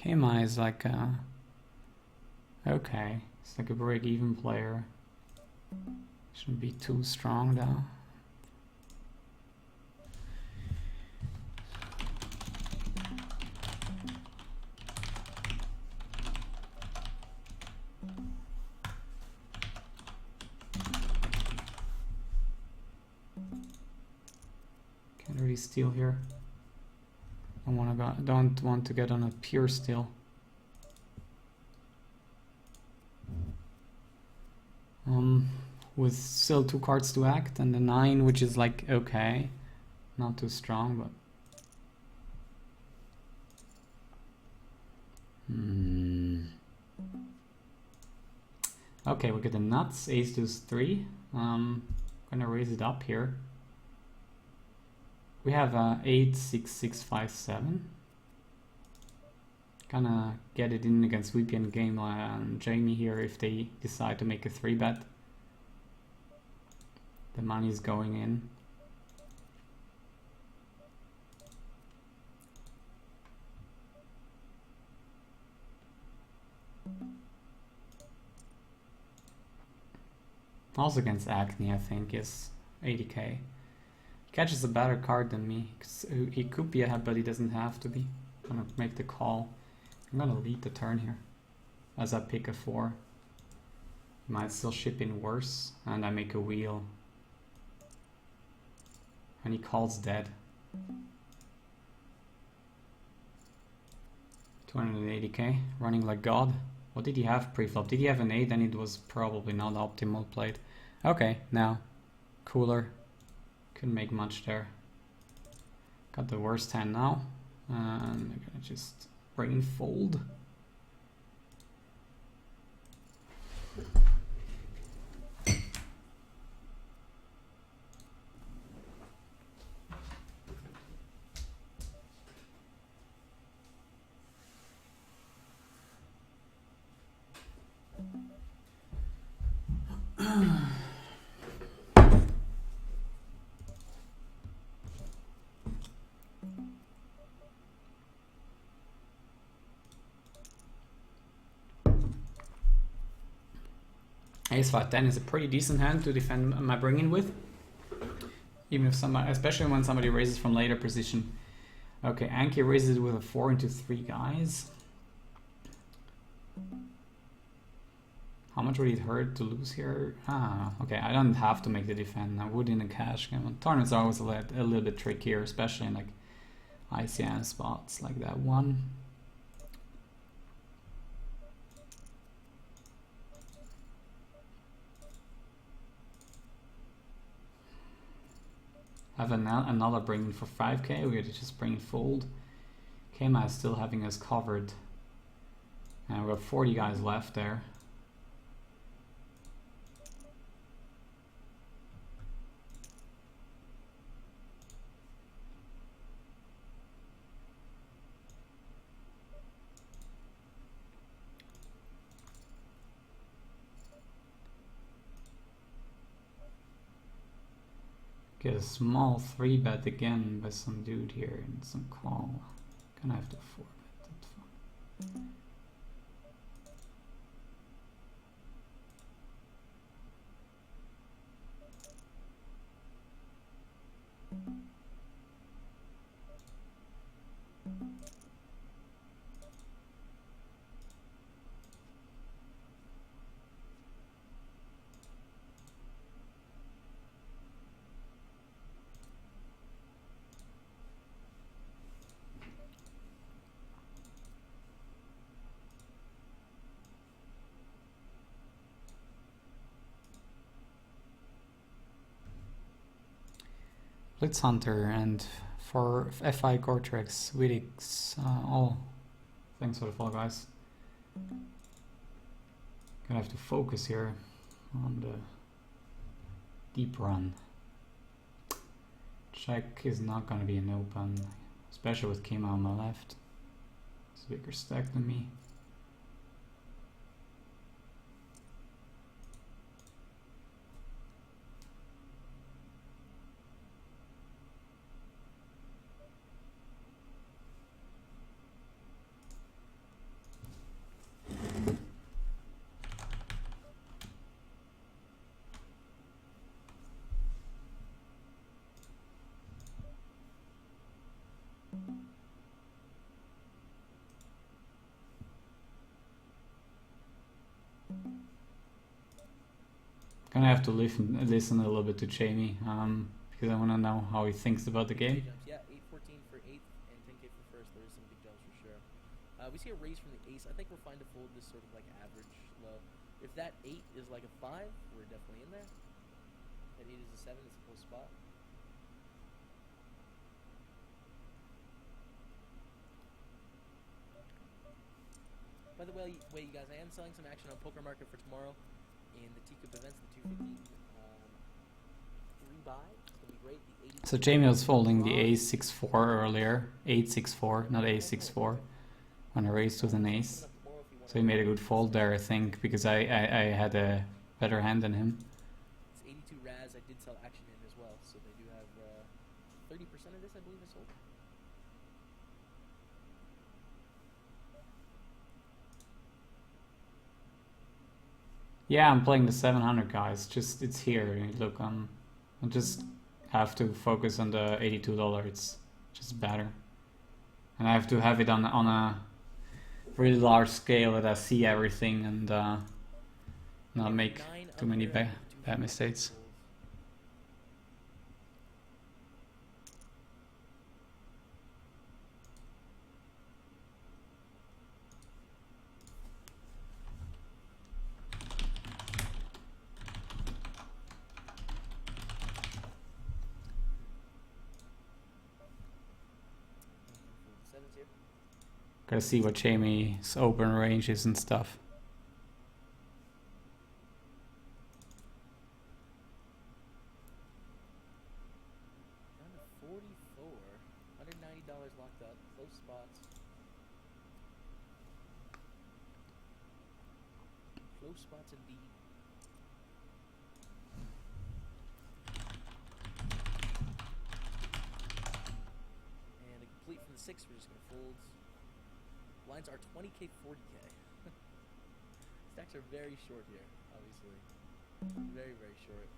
[SPEAKER 1] Kama is like okay, it's like a break-even player. Shouldn't be too strong though. Can't really steal here. Don't want to get on a pure steal. With still 2 cards to act and the 9, which is like okay, not too strong, but okay, we get the nuts, ace deuce 3. Gonna raise it up here. We have 8, 6, 6, 5, 7. Gonna get it in against VPN Game and Jamie here if they decide to make a 3-bet. The money's going in. Also against Acne, I think, is 80k. Catches a better card than me. He could be ahead, but he doesn't have to be. I'm gonna make the call. I'm gonna lead the turn here as I pick a 4. He might still ship in worse, and I make a wheel. And he calls dead. 280k, running like God. What did he have pre-flop? Did he have an 8? Then it was probably not optimal played. Okay, now cooler. Couldn't make much there. Got the worst hand now. And we're gonna just brain fold. Ace 5-10 is a pretty decent hand to defend my bring-in with. Even if somebody, especially when somebody raises from later position. Okay, Anki raises with a 4 into 3 guys. How much would it hurt to lose here? Ah, okay, I don't have to make the defend. I would in a cash game. Tournaments are always a little bit trickier, especially in like ICM spots like that one. have another bring in for 5k. We're just bring fold. Kema is still having us covered. And we've got 40 guys left there. Get a small 3-bet again by some dude here and some call. Gonna have to 4-bet that fun. Blitz Hunter and for FI Cortex, Widdix, all. Thanks for the follow, guys. Gonna have to focus here on the deep run. Check is not gonna be an open, especially with Kema on my left. It's a bigger stack than me. Gonna have to listen a little bit to Jamie, because I want to know how he thinks about the game.
[SPEAKER 2] Yeah, 8-14 for 8th and 10k for first. There is some big jumps for sure. We see a raise from the ace. I think we're fine to fold this sort of like average low. If that 8 is like a 5, we're definitely in there. That 8 is a 7, it's a full spot. By the way, you guys, I am selling some action on Poker Market for tomorrow in the TCOOP events, the 250. 3 buy. It's gonna be great. The 80.
[SPEAKER 1] So Jamie was folding the ace 6-4 earlier, 8-6-4, not ace 6-4, when I raised with an ace. So he made a good fold there, I think, because I had a better hand than him.
[SPEAKER 2] It's 82 Razz. I did sell action in as well, so they do have 30% of this, I believe, is sold.
[SPEAKER 1] Yeah, I'm playing the 700, guys. Just it's here. Look, I just have to focus on the $82. It's just better, and I have to have it on a really large scale that I see everything and not make too many bad mistakes. Gotta see what Jamie's open range is and stuff.
[SPEAKER 2] Down to 44, $190 locked up, close spots. Close spots indeed. And a complete from the 6, we're just gonna fold. Lines are 20k, 40k. Stacks are very short here, obviously. Very, very short.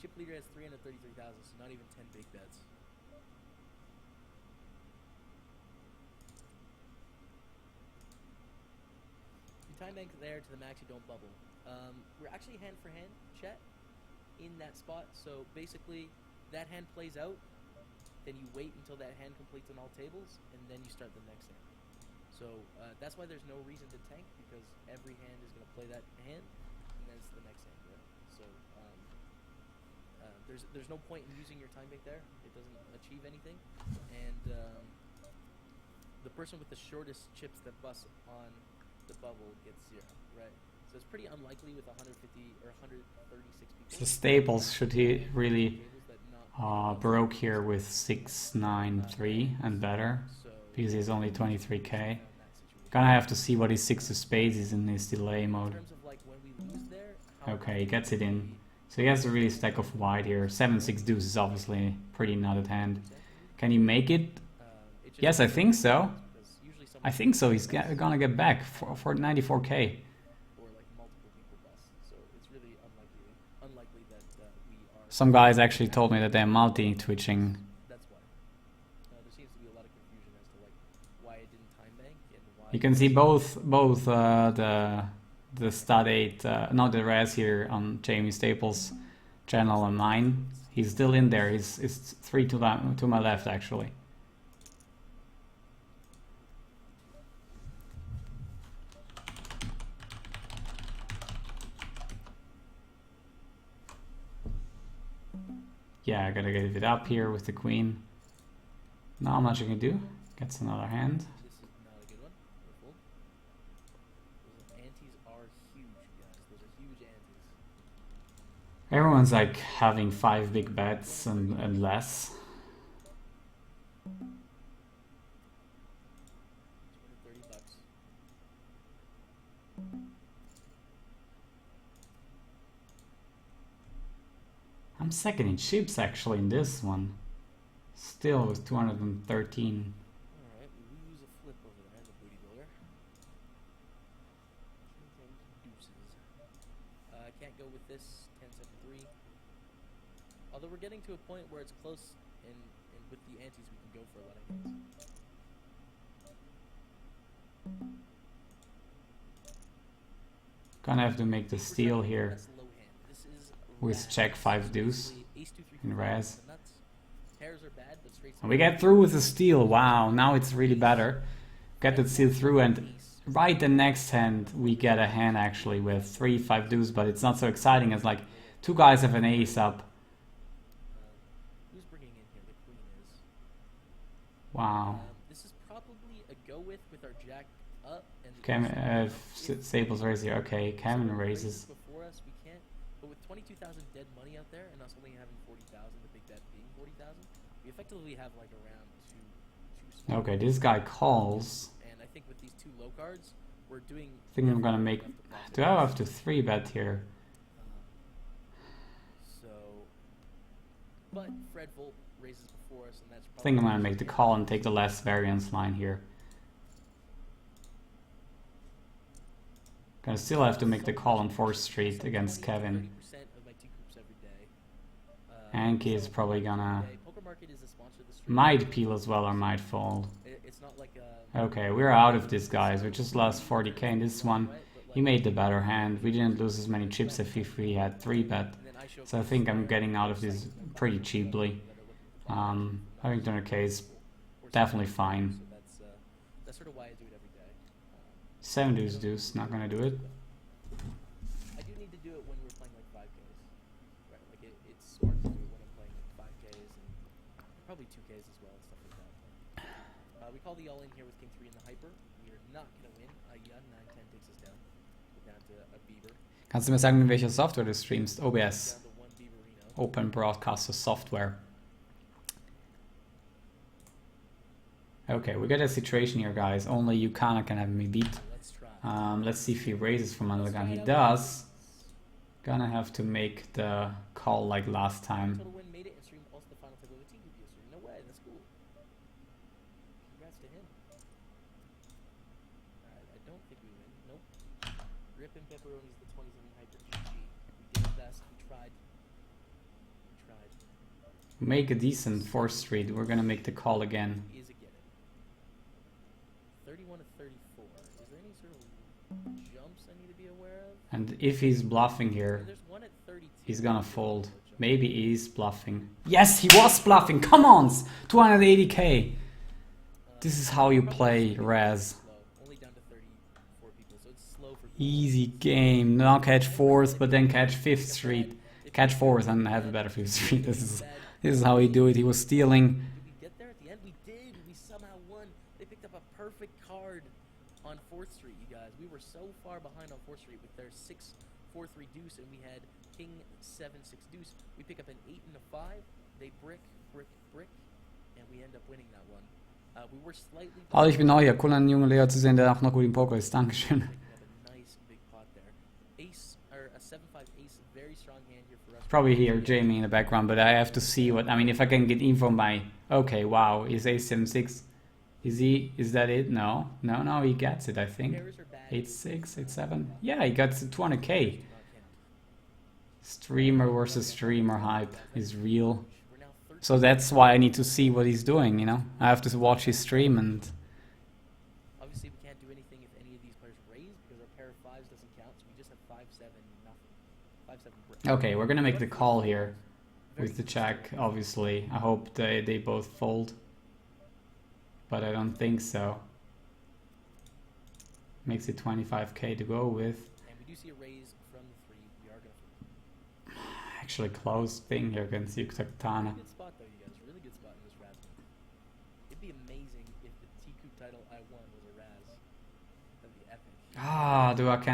[SPEAKER 2] Chip leader has 333,000, so not even 10 big bets. You time bank there to the max, you don't bubble. We're actually hand for hand, Chet, in that spot. So basically, that hand plays out, then you wait until that hand completes on all tables, and then you start the next hand. So that's why there's no reason to tank, because every hand is going to play that hand, and then it's the next hand. Right? So There's no point in using your time bank there. It doesn't achieve anything, and the person with the shortest chips that bust on the bubble gets 0, right? So it's pretty unlikely with 150 or 136 people.
[SPEAKER 1] So Staples, should he really
[SPEAKER 2] Tables that not
[SPEAKER 1] broke here with 6-9-3 and better,
[SPEAKER 2] so
[SPEAKER 1] because he's only 23k.
[SPEAKER 2] found that situation.
[SPEAKER 1] Gonna have to see what his 6 of spades is in his delay
[SPEAKER 2] In
[SPEAKER 1] mode.
[SPEAKER 2] terms of like when we lose there, how
[SPEAKER 1] Okay, he gets it in. So he has to really stack off wide here. 7-6 deuce is obviously pretty nutted hand. Can he make it?
[SPEAKER 2] it just
[SPEAKER 1] Yes, I think so.
[SPEAKER 2] because usually someone
[SPEAKER 1] I think so. He's gonna get back for 94k.
[SPEAKER 2] or like multiple people bust. So it's really unlikely that we are.
[SPEAKER 1] Some guys actually told me that they're multi-twitching.
[SPEAKER 2] That's why. There seems to be a lot of confusion as to like why it didn't time bank and why.
[SPEAKER 1] You can see both the stud 8, not the Razz here on Jamie Staples' channel and mine. He's still in there. He's 3 to my left actually. Yeah, I gotta get it up here with the queen. Not much I can do. Gets another hand.
[SPEAKER 2] This is not a good one. We're full. Those antes are huge, guys. Those are huge antes.
[SPEAKER 1] Everyone's like having 5 big bets and less.
[SPEAKER 2] 230 bucks.
[SPEAKER 1] I'm second in chips actually in this one. Still with 213.
[SPEAKER 2] Alright, we lose a flip over there in the booty builder. Kings and deuces. I can't go with this 10-7-3. Although we're getting to a point where it's close, and with the antes we can go for a lot of hands.
[SPEAKER 1] Gonna have to make the steal here
[SPEAKER 2] That's low hand. This is
[SPEAKER 1] with
[SPEAKER 2] Razz.
[SPEAKER 1] check 5 deuce.
[SPEAKER 2] Basically, ace 2 3
[SPEAKER 1] in
[SPEAKER 2] 4
[SPEAKER 1] Razz.
[SPEAKER 2] the nuts. Pairs are bad, but straights
[SPEAKER 1] And we get through with the steal. Wow, now it's really better. Get the steal through, and right the next hand we get a hand actually with 3-5 deuce, but it's not so exciting as like 2 guys have an ace up.
[SPEAKER 2] Who's bringing in here? The queen is.
[SPEAKER 1] Wow.
[SPEAKER 2] This is probably a go with our jack up and the
[SPEAKER 1] Cam
[SPEAKER 2] ace
[SPEAKER 1] Staples raise here. Okay, Cameron
[SPEAKER 2] someone
[SPEAKER 1] raises.
[SPEAKER 2] before us. We can't. But with 22,000 dead money out there, and us only having 40,000, the big bet being 40,000, we effectively have like around two small
[SPEAKER 1] Okay, this guy calls.
[SPEAKER 2] And I think with these 2 low cards, we're doing.
[SPEAKER 1] I think I'm gonna
[SPEAKER 2] everything
[SPEAKER 1] make.
[SPEAKER 2] left to
[SPEAKER 1] Do I have to 3 bet here?
[SPEAKER 2] So, but Fred Volt raises before us, and that's.
[SPEAKER 1] I think I'm gonna make the call and take the less variance line here. Gonna still have to make the call on 4th Street against Kevin.
[SPEAKER 2] 30% of my TCOOPs every day.
[SPEAKER 1] Anki is probably gonna
[SPEAKER 2] Poker Market is a sponsor of the stream.
[SPEAKER 1] might peel as well or might fold.
[SPEAKER 2] It's not like
[SPEAKER 1] Okay, we're out of this, guys. We just lost 40k in this one.
[SPEAKER 2] right? But
[SPEAKER 1] He made the better hand. We didn't lose as many chips if we had 3 bet.
[SPEAKER 2] and then I show
[SPEAKER 1] So I think I'm getting out of this pretty cheaply. Having 200k is definitely fine.
[SPEAKER 2] So that's sort of why I do it every day.
[SPEAKER 1] 7 deuce deuce, not gonna do it.
[SPEAKER 2] I do need to do it when we're playing like 5Ks. Right, like it's smart to do it when I'm playing like 5Ks and probably 2Ks as well and stuff like that. We call the all in here with King 3 in the hyper. We are not going to win. Yeah, 9-10 takes us down. We're down to a Beaver.
[SPEAKER 1] Kannst du mir sagen, mit welcher Software du streamst? OBS.
[SPEAKER 2] Down to 1 Beaverino.
[SPEAKER 1] Open Broadcaster Software. Okay, we got a situation here, guys. Only Yukana can have me beat.
[SPEAKER 2] Let's try.
[SPEAKER 1] Let's see if he raises from under the gun. He does. Gonna have to make the call like last time.
[SPEAKER 2] Total win made it and streamed also the final table of the TCOOP yesterday. No way, that's cool. Congrats to him. Alright, I don't think we win. Nope. Rip and Pepperoni's the 27 hyper GG. We did our best. We tried. We tried.
[SPEAKER 1] Make a decent 4th Street. We're gonna make the call again.
[SPEAKER 2] Is a get it. 31 to 34. Is there any sort of jumps I need to be aware of?
[SPEAKER 1] And if he's bluffing here,
[SPEAKER 2] There's one at 32.
[SPEAKER 1] he's gonna fold. Maybe he's bluffing. Yes, he was bluffing. Come on, 280k. This is how you play Razz.
[SPEAKER 2] Slow. Only down to 34 people, so it's slow for people.
[SPEAKER 1] Easy game. Now catch 4th, but then catch 5th Street. catch fourth and have a better fifth street. This is how he do it. He was stealing.
[SPEAKER 2] Did we get there at the end? We did. We somehow won. They picked up a perfect card on 4th Street, you guys. We were so far behind on 4th Street with their 6-4-3 deuce, and we had king 7-6 deuce. We pick up an 8 and a 5. They brick, and we end up winning that one. We were slightly.
[SPEAKER 1] Oh, ich bin neu hier. Cool, einen jungen Lehrer zu sehen, der auch noch gut im Poker ist. Dankeschön.
[SPEAKER 2] Nice big pot there. Ace or a 7-5 ace, very strong hand here for us.
[SPEAKER 1] Probably hear Jamie in the background, but I have to see what. I mean, if I can get info by. Okay, wow, is ace 7-6. Is that it? No, he gets it. I think 8-6, 8-7. Yeah, he got 200k. Streamer versus streamer hype is real. So that's why I need to see what he's doing, you know? I have to watch his stream and...
[SPEAKER 2] Obviously we can't do anything if any of these players raise because our pair of 5s doesn't count, so we just have 5-7 nothing. 5-7 brick.
[SPEAKER 1] Okay, we're gonna make the call here with the check, obviously. I hope they both fold. But I don't think so. Makes it 25k to go with.
[SPEAKER 2] And we do see a raise from the 3. We are gonna fold.
[SPEAKER 1] Actually close thing here against Yuktana.
[SPEAKER 2] Good spot though, you guys. Really good spot in this Razz game. It'd be amazing if the TCOOP title I won was a Razz. That'd be epic.
[SPEAKER 1] Ah,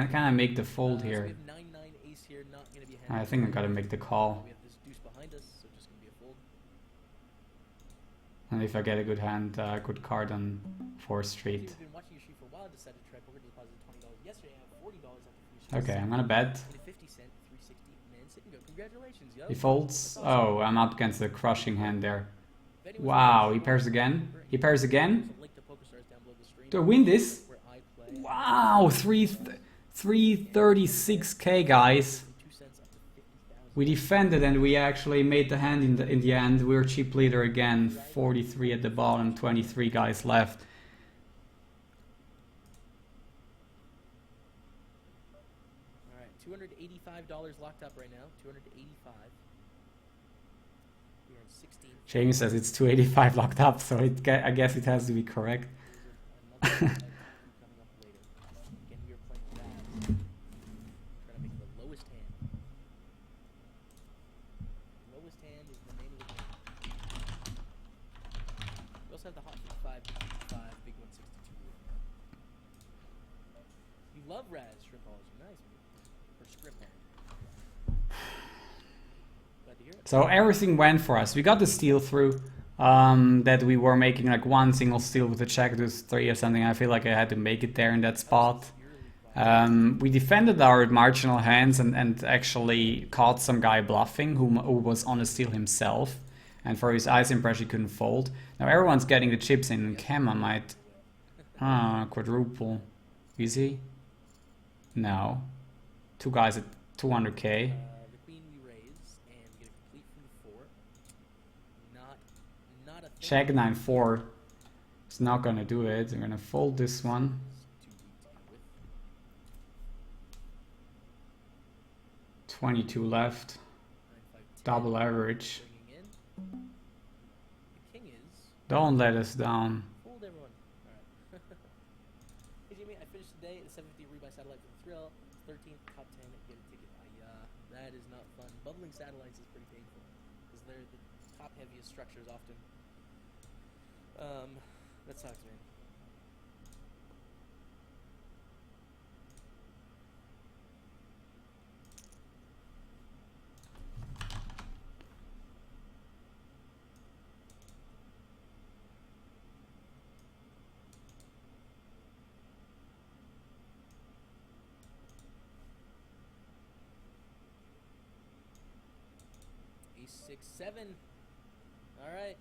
[SPEAKER 1] can I make the fold
[SPEAKER 2] So
[SPEAKER 1] here?
[SPEAKER 2] we have 9-9 ace here, not gonna be a hand.
[SPEAKER 1] I think I gotta make the call.
[SPEAKER 2] We have this deuce behind us, so just gonna be a fold.
[SPEAKER 1] And if I get a good hand, good card on 4th Street.
[SPEAKER 2] If you've been watching your stream for a while, decided to try poker deposit $20 yesterday. I have $40 after 3
[SPEAKER 1] Okay, I'm gonna bet.
[SPEAKER 2] 50 cent, 360, man, sit and go. Congratulations, yo.
[SPEAKER 1] He folds. Oh, I'm up against the crushing hand there. Wow, he pairs again. He pairs again. Do I win this? Wow, 336k, guys. We defended and we actually made the hand in the end. We were chip leader again. 43 at the bottom, 23 guys left.
[SPEAKER 2] All right, $285 locked up right now. 285. We're in 16.
[SPEAKER 1] Jamie says it's 285 locked up, so I guess it has to be correct.
[SPEAKER 2] Coming up later. Again, we are playing Razz. Trying to make the lowest hand. Lowest hand is the name of the game. We also have the hot 55, big 162. You love Razz shrimpology. Nice, man. Or scrimpology. Glad to hear it.
[SPEAKER 1] So everything went for us. We got the steal through. That we were making like one single steal with the check to 3 or something. I feel like I had to make it there in that spot. We defended our marginal hands and actually caught some guy bluffing who was on a steal himself. And for his ice impression, he couldn't fold. Now everyone's getting the chips in, and Kemma might... quadruple. Is he? No. 2 guys at 200k.
[SPEAKER 2] The queen we raise, and we get a complete from the 4. Not a thing.
[SPEAKER 1] Check 9-4. It's not gonna do it. I'm gonna fold this one.
[SPEAKER 2] Too deep to deal with.
[SPEAKER 1] 22 left.
[SPEAKER 2] 9, 5, 10.
[SPEAKER 1] Double average.
[SPEAKER 2] Bringing in. The king is.
[SPEAKER 1] Don't let us down.
[SPEAKER 2] Fold everyone. Alright. Hey Jimmy, I finished the day at the 750 rebuy satellite for the thrill. 13th, top 10, get a ticket. That is not fun. Bubbling satellites is pretty painful. Because they're the top heaviest structures often. That sucks, man. Ace 6, 7. All right.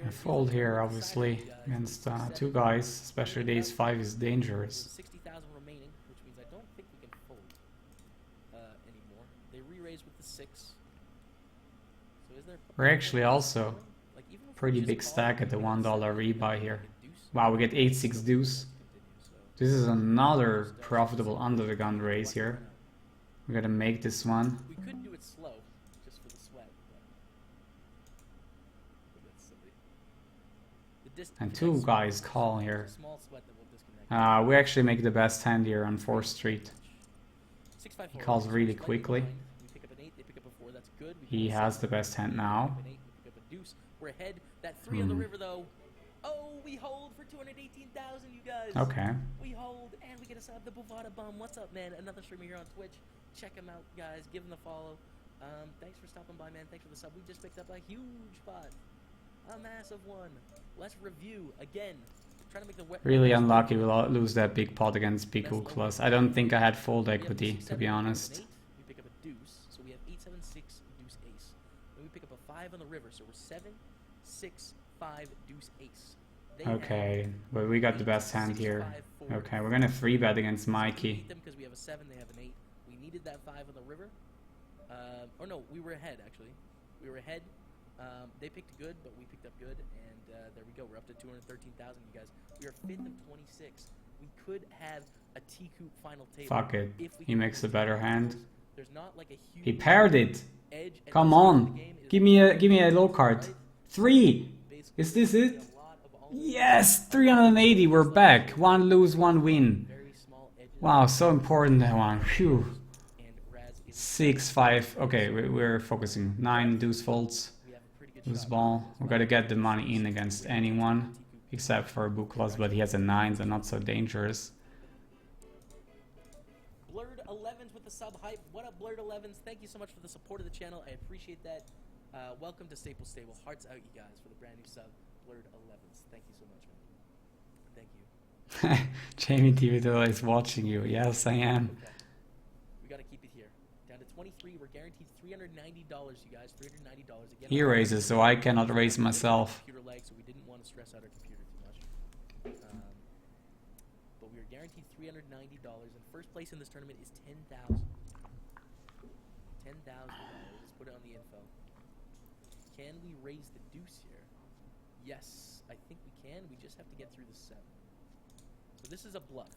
[SPEAKER 1] I fold here, obviously, against 2 guys, especially the ace 5 is dangerous.
[SPEAKER 2] 60,000 remaining, which means I don't think we can fold anymore. They re-raise with the 6. So is there?
[SPEAKER 1] We're actually also
[SPEAKER 2] Like, even if we
[SPEAKER 1] pretty
[SPEAKER 2] just
[SPEAKER 1] big
[SPEAKER 2] call,
[SPEAKER 1] stack at the
[SPEAKER 2] we
[SPEAKER 1] $1
[SPEAKER 2] get
[SPEAKER 1] rebuy here.
[SPEAKER 2] deuce,
[SPEAKER 1] Wow, we get 8-6 deuce.
[SPEAKER 2] continue, so
[SPEAKER 1] This is another profitable under the gun raise here. We gotta make this one.
[SPEAKER 2] we could do it slow, just for the sweat. But that's silly.
[SPEAKER 1] And 2 guys call here.
[SPEAKER 2] Small sweat that will disconnect.
[SPEAKER 1] We actually make the best hand here on 4th Street.
[SPEAKER 2] 6, 5,
[SPEAKER 1] He
[SPEAKER 2] 4.
[SPEAKER 1] calls really
[SPEAKER 2] Slightly
[SPEAKER 1] quickly.
[SPEAKER 2] behind. We pick up an 8, they pick up a 4. That's good.
[SPEAKER 1] He has the best hand now.
[SPEAKER 2] We pick up a deuce. We're ahead. That 3 on the river, though. Oh, we hold for 218,000, you guys.
[SPEAKER 1] Okay.
[SPEAKER 2] We hold, and we get a sub. The Bovada Bum. What's up, man? Another streamer here on Twitch. Check him out, guys. Give him the follow. Thanks for stopping by, man. Thanks for the sub. We just picked up a huge pot. A massive one. Let's review again. Trying to make the
[SPEAKER 1] really unlucky we'll lose that big pot against TCOOP Plus. I don't think I had fold equity, to be honest.
[SPEAKER 2] We pick up a deuce, so we have 8, 7, 6, deuce, ace. Then we pick up a 5 on the river, so we're 7, 6, 5, deuce, ace.
[SPEAKER 1] Okay, but we got the best hand here. Okay, we're gonna 3-bet against Mikey.
[SPEAKER 2] Because we have a 7, they have an 8. We needed that 5 on the river. Or no, we were ahead actually. We were ahead. They picked good, but we picked up good, and there we go. We're up to 213,000, you guys. We are 5th of 26. We could have a TCOOP final table.
[SPEAKER 1] Fuck it. He makes a better hand.
[SPEAKER 2] There's not like a huge
[SPEAKER 1] he paired it.
[SPEAKER 2] Edge.
[SPEAKER 1] Come on. Give me a low card. 3. Is this it? Yes, 380. We're back. 1 lose, 1 win. Wow, so important that one. Phew. 6, 5. Okay, we're focusing. 9 deuce folds. Deuce ball. We gotta get the money in against anyone except for Buklas, but he has a 9, so not so dangerous.
[SPEAKER 2] Blurred 11s with the sub hype. What up, Blurred 11s? Thank you so much for the support of the channel. I appreciate that. Welcome to Staple Stable. Hearts out, you guys, for the brand new sub. Blurred 11s. Thank you so much, man. Thank you.
[SPEAKER 1] Jamie TV is watching you. Yes, I am.
[SPEAKER 2] Okay. We gotta keep it here. Down to 23. We're guaranteed $390, you guys. $390 again.
[SPEAKER 1] He raises, so I cannot raise myself.
[SPEAKER 2] Computer lag, so we didn't want to stress out our computer too much. But we are guaranteed $390, and first place in this tournament is $10,000. $10,000. Let's put it on the info. Can we raise the deuce here? Yes, I think we can. We just have to get through the 7. So this is a bluff.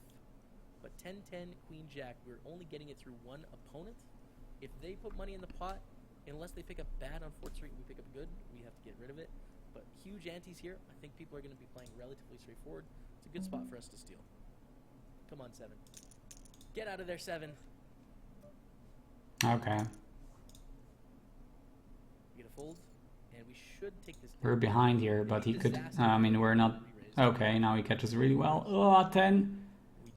[SPEAKER 2] But 10-10, Queen Jack, we're only getting it through one opponent. If they put money in the pot, unless they pick up bad on 4th Street and we pick up good, we have to get rid of it. But huge antes here. I think people are going to be playing relatively straightforward. It's a good spot for us to steal. Come on, 7. Get out of there, 7.
[SPEAKER 1] Okay.
[SPEAKER 2] We get a fold, and we should take this.
[SPEAKER 1] We're behind here, but he could. I mean, we're not. Okay, now he catches really well. Oh, 10.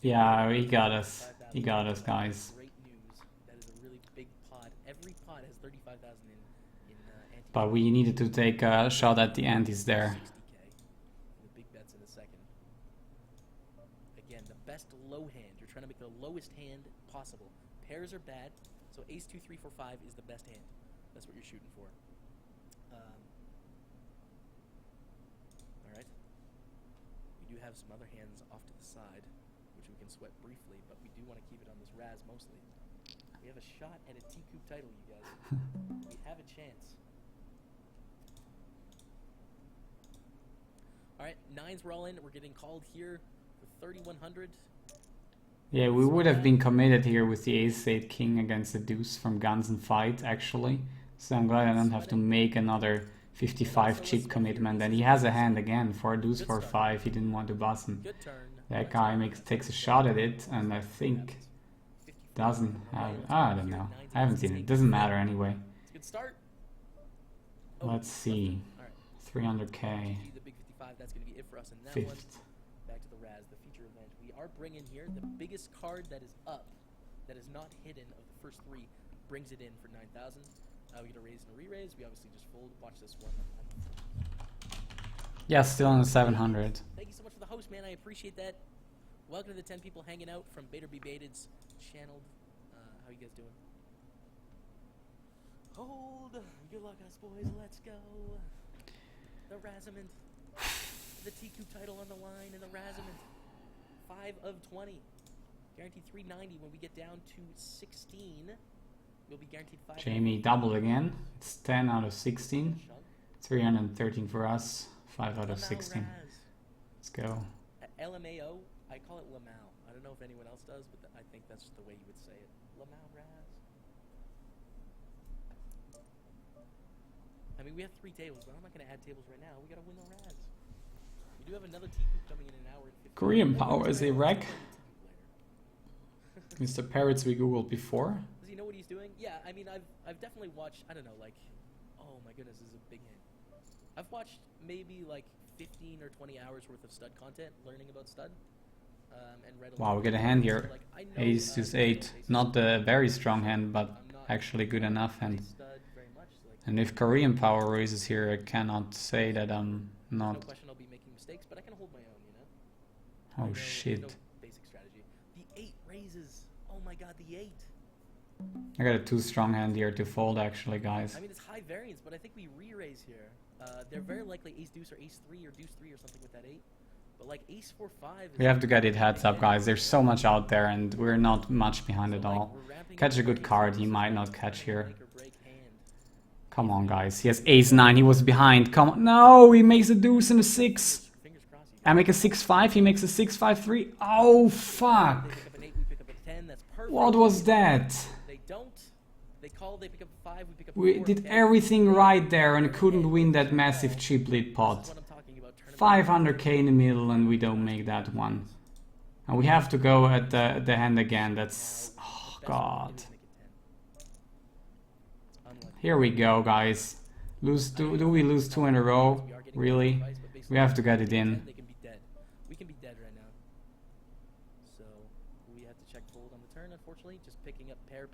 [SPEAKER 1] Yeah, he got us. He got us, guys.
[SPEAKER 2] Great news. That is a really big pot. Every pot has 35,000 in ante.
[SPEAKER 1] But we needed to take a shot at the antes there.
[SPEAKER 2] 60K. The big bets in a second. Again, the best low hand. You're trying to make the lowest hand possible. Pairs are bad, so ace 2, 3, 4, 5 is the best hand. That's what you're shooting for. Alright. We do have some other hands off to the side, which we can sweat briefly, but we do want to keep it on this Razz mostly. We have a shot at a TCOOP title, you guys. We have a chance. Alright, 9s we're all in. We're getting called here for 3,100.
[SPEAKER 1] Yeah, we would have been committed here with the ace-8 king against the deuce from Guns and Fight, actually. So I'm glad I don't have to make another 55 chip commitment. And he has a hand again for a deuce for 5. He didn't want to button. That guy takes a shot at it, and I think doesn't have. I don't know. I haven't seen it. Doesn't matter anyway. Let's see. 300k.
[SPEAKER 2] That's going to be it for us in that
[SPEAKER 1] 5th.
[SPEAKER 2] one. Back to the Razz, the feature event. We are bringing here the biggest card that is up, that is not hidden of the first 3, brings it in for 9,000. We get a raise and a re-raise. We obviously just fold. Watch this one.
[SPEAKER 1] Yeah, still on the 700.
[SPEAKER 2] Thank you so much for the host, man. I appreciate that. Welcome to the 10 people hanging out from Bader Be Baited's channel. How you guys doing? Hold. Good luck, us boys. Let's go. The Razzament. The TCOOP title on the line in the Razzament. 5 of 20. Guaranteed 390 when we get down to 16. We'll be guaranteed 5.
[SPEAKER 1] Jamie double again. It's 10 out of 16. 313 for us. 5 out of 16. Let's go.
[SPEAKER 2] LMAO. I call it Lamau. I don't know if anyone else does, but I think that's the way you would say it. Lamau Razz. I mean, we have 3 tables, but I'm not going to add tables right now. We got to win the Razz. We do have another TCOOP coming in an hour.
[SPEAKER 1] Korean Power is a wreck. Mr. Parrots we googled before.
[SPEAKER 2] Does he know what he's doing. Yeah, I mean, I've definitely watched. I don't know, like, oh my goodness, this is a big hint. I've watched maybe like 15 or 20 hours worth of stud content, learning about stud, and read a lot.
[SPEAKER 1] Wow, we get a hand here.
[SPEAKER 2] So, like, I know,
[SPEAKER 1] Ace to 8. Not the very strong hand, but actually good enough hand.
[SPEAKER 2] stud very much. Like,
[SPEAKER 1] And if Korean power raises here, I cannot say that I'm
[SPEAKER 2] no
[SPEAKER 1] not.
[SPEAKER 2] question I'll be making mistakes, but I can hold my own, you know?
[SPEAKER 1] Oh
[SPEAKER 2] I know
[SPEAKER 1] shit.
[SPEAKER 2] there's no basic strategy. The 8 raises. Oh my god, the 8.
[SPEAKER 1] I got a too strong hand here to fold actually, guys.
[SPEAKER 2] I mean, it's high variance, but I think we re-raise here. They're very likely ace deuce or ace 3 or deuce 3 or something with that 8. But like ace 4 5 is
[SPEAKER 1] We have to get it heads up, guys. There's so much out there and we're not much behind at all. Catch a good card, he might not catch here. Come on, guys. He has ace 9, he was behind. Come on. No, he makes a deuce and a 6.
[SPEAKER 2] Fingers crossed.
[SPEAKER 1] I make a 6-5, he makes a 6-5-3. Oh, fuck.
[SPEAKER 2] They pick up an 8, we pick up a 10. That's perfect.
[SPEAKER 1] What was that?
[SPEAKER 2] They don't. They call, they pick up a 5, we pick up a 4.
[SPEAKER 1] We did
[SPEAKER 2] 10.
[SPEAKER 1] everything right there and couldn't win that massive chip lead
[SPEAKER 2] This
[SPEAKER 1] pot.
[SPEAKER 2] is what I'm talking about. Tournament
[SPEAKER 1] 500k in the middle and we don't make that one. And we have to go at the hand again. That's... Oh, God. Here we go, guys. Lose two, do we lose 2 in a row? Really? We have to get it in.
[SPEAKER 2] They can be dead. We can be dead right now. So we have to check fold on the turn, unfortunately. Just picking up pair.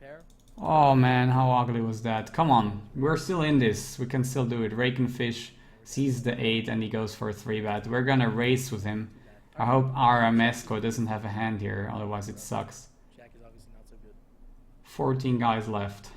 [SPEAKER 1] Oh man, how ugly was that? Come on, we're still in this. We can still do it. Rake and fish sees the 8 and he goes for a 3-bet. We're gonna race with him. I hope our Mesco doesn't have a hand here, otherwise it sucks.
[SPEAKER 2] Jack is obviously not so good.
[SPEAKER 1] 14 guys left.